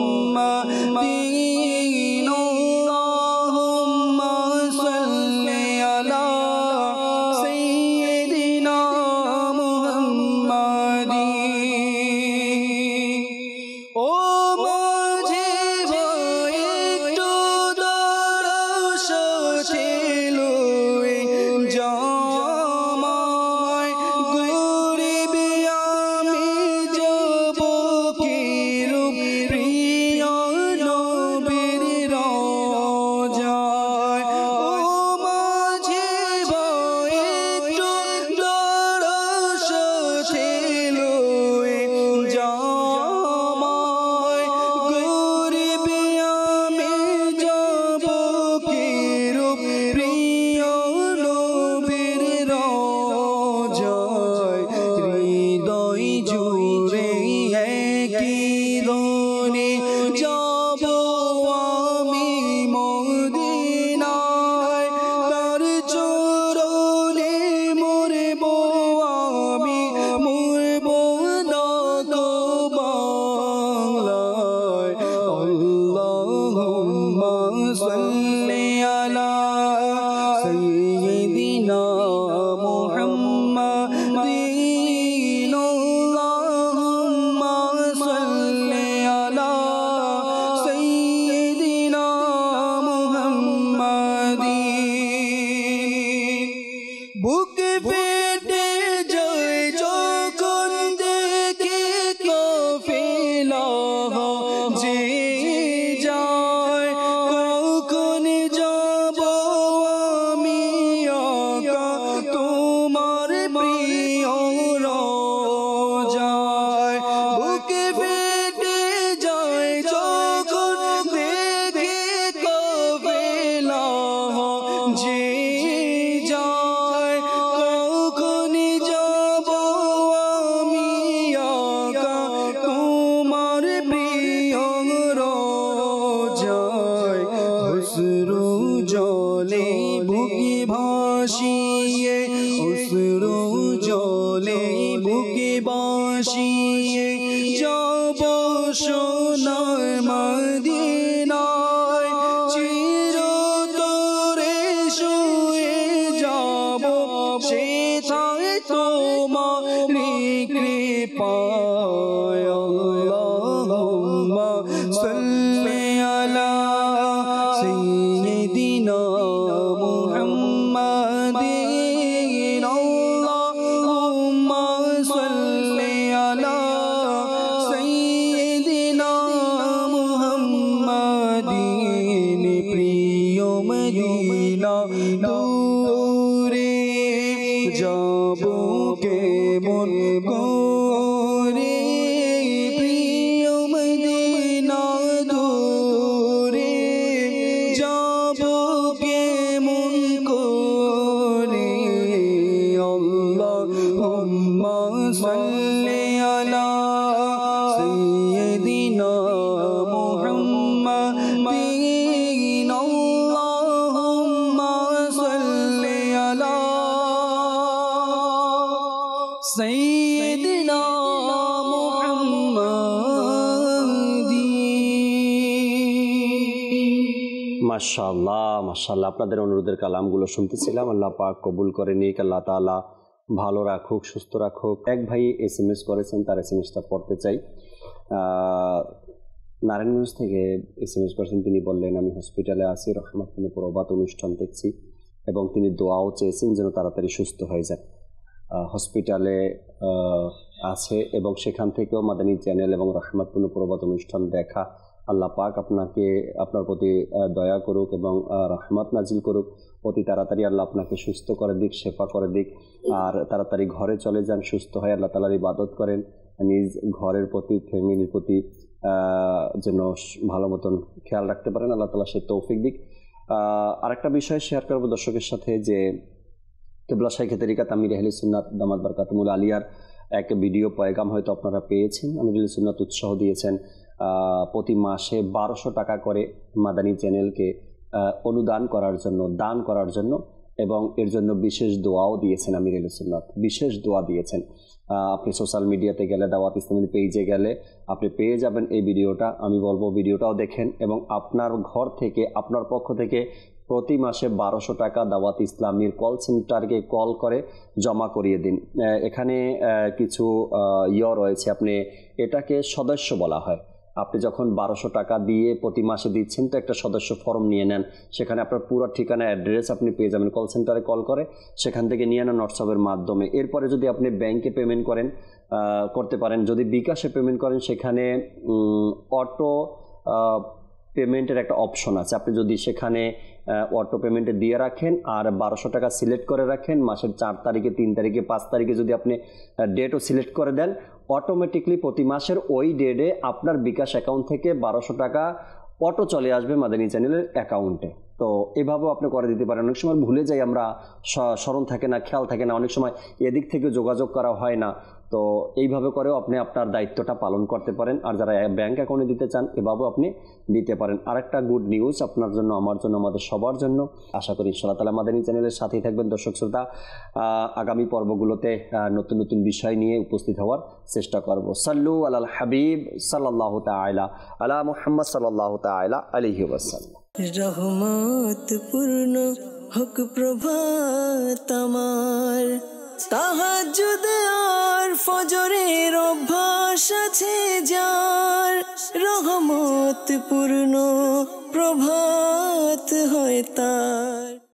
আল্লাহুম্মা সোনার মদিনায় চিরতরে শুয়ে যাব সেথায় তোমারি কৃপায় আল্লাহুম্মা সাল্লি আলা সাইয়্যিদিনা মুহাম্মাদিন আল্লাহুম্মা সাল্লি আলা সাইয়্যিদিনা মুহাম্মাদিন প্রিয় মদিনা দূরে যাব কেমন করে প্রিয় মদিনা দূরে যাব কেমন করে আল্লাহুম্মা সাল্লি আলা সাইয়্যিদিনা মুহাম্মাদিন আল্লাহুম্মা সাল্লি আলা সাইয়্যিদিনা মুহাম্মাদিন। মাশাআল্লাহ মাশাআল্লাহ, আপনাদের অনুরোধের কালামগুলো শুনতেছিলাম। আল্লাহ পাক কবুল করে নিক, আল্লাহ তাআলা ভালো রাখুক, সুস্থ রাখুক। এক ভাই SMS করেছেন, তার SMSটা পড়তে চাই। নারায়ণগঞ্জ থেকে SMS করেছেন। তিনি বললেন, আমি হসপিটালে আছি, রহমতুল্লাহ প্রভাত অনুষ্ঠান দেখছি এবং তিনি দোয়াও চেয়েছেন যেন তাড়াতাড়ি সুস্থ হয়ে যান। হসপিটালে আছে এবং সেখান থেকেও মাদানী চ্যানেল এবং রহমতুল্লাহ প্রভাত অনুষ্ঠান দেখা। আল্লাহ পাক আপনাকে, আপনার প্রতি দয়া করুক এবং রহমত নাজিল করুক। অতি তাড়াতাড়ি আল্লাহ আপনাকে সুস্থ করে দিক, শেফা করে দিক, আর তাড়াতাড়ি ঘরে চলে যান, সুস্থ হয়ে আল্লাহ তাআলার ইবাদত করেন। নিজ ঘরের প্রতি, ফ্যামিলির প্রতি যেন ভালো মতন খেয়াল রাখতে পারেন, আল্লাহ তাআলা সে তৌফিক দিক। আরেকটা বিষয় শেয়ার করব দর্শকের সাথে, যে কিবলা শাইখে তরিকাত আমির আহলে সুন্নাত দামাত বারকাতুহুল আলিয়ার এক ভিডিও পয়গাম হয়তো আপনারা পেয়েছেন। আমির আহলে সুন্নাত উৎসাহ দিয়েছেন প্রতি মাসে 1200 টাকা করে মাদানী চ্যানেলকে অনুদান করার জন্য, দান করার জন্য, এবং এর জন্য বিশেষ দোয়াও দিয়েছেন। আমির আহলে সুন্নাত বিশেষ দোয়া দিয়েছেন। আপনি সোশ্যাল মিডিয়াতে গেলে, দাওয়াত ইসলামী পেজে গেলে আপনি পেয়ে যাবেন এই ভিডিওটা। আমি বলবো ভিডিওটাও দেখেন এবং আপনার ঘর থেকে, আপনার পক্ষ থেকে প্রতি মাসে 1200 টাকা দাওয়াত ইসলামীর কল সেন্টারকে কল করে জমা করিয়ে দিন। এখানে কিছু রয়েছে, আপনি এটাকে সদস্য বলা হয়। আপনি যখন 1200 টাকা দিয়ে প্রতি মাসে দিচ্ছেন, তো একটা সদস্য ফর্ম নিয়ে নেন, সেখানে আপনার পুরো ঠিকানা, অ্যাড্রেস আপনি পেয়ে যাবেন। কল সেন্টারে কল করে সেখান থেকে নিয়ে নেন হোয়াটসঅ্যাপের মাধ্যমে। এরপরে যদি আপনি ব্যাংকে পেমেন্ট করেন, করতে পারেন। যদি বিকাশে পেমেন্ট করেন, সেখানে অটো পেমেন্টের একটা অপশন আছে। আপনি যদি সেখানে অটো পেমেন্টে দিয়ে রাখেন আর 1200 টাকা সিলেক্ট করে রাখেন, মাসের 4 তারিখে, 3 তারিখে, 5 তারিখে যদি আপনি ডেটও সিলেক্ট করে দেন, অটোমেটিকলি প্রতি মাসের ওই ডেটে আপনার বিকাশ অ্যাকাউন্ট থেকে 1200 টাকা অটো চলে আসবে মাদানী চ্যানেলের অ্যাকাউন্টে। তো এভাবেও আপনি করে দিতে পারেন। অনেক সময় ভুলে যাই আমরা, স্মরণ থাকে না, খেয়াল থাকে না, অনেক সময় এদিক থেকে যোগাযোগ করা হয় না। তো এইভাবে করেও আপনি আপনার দায়িত্বটা পালন করতে পারেন। আর যারা ব্যাংক অ্যাকাউন্টে দিতে চান, এভাবেও আপনি দিতে পারেন। আরেকটা গুড নিউজ আপনার জন্য, আমার জন্য, আমাদের সবার জন্য। আশা করি ইনশাআল্লাহ তাআলা মাদানী চ্যানেলের সাথেই থাকবেন দর্শক শ্রোতা। আগামী পর্বগুলোতে নতুন নতুন বিষয় নিয়ে উপস্থিত হওয়ার চেষ্টা করব। সাল্লু আলাল হাবিব সাল্লাল্লাহু তাআলা আলা মুহাম্মদ সাল্লাল্লাহু তাআলা আলাইহি ওয়াসাল্লাম। রহমত পূর্ণ হোক প্রভাত আমার, তাহাজ্জুদ আর ফজরের অভ্যাস আছে যার, রহমত পূর্ণ প্রভাত হয় তার।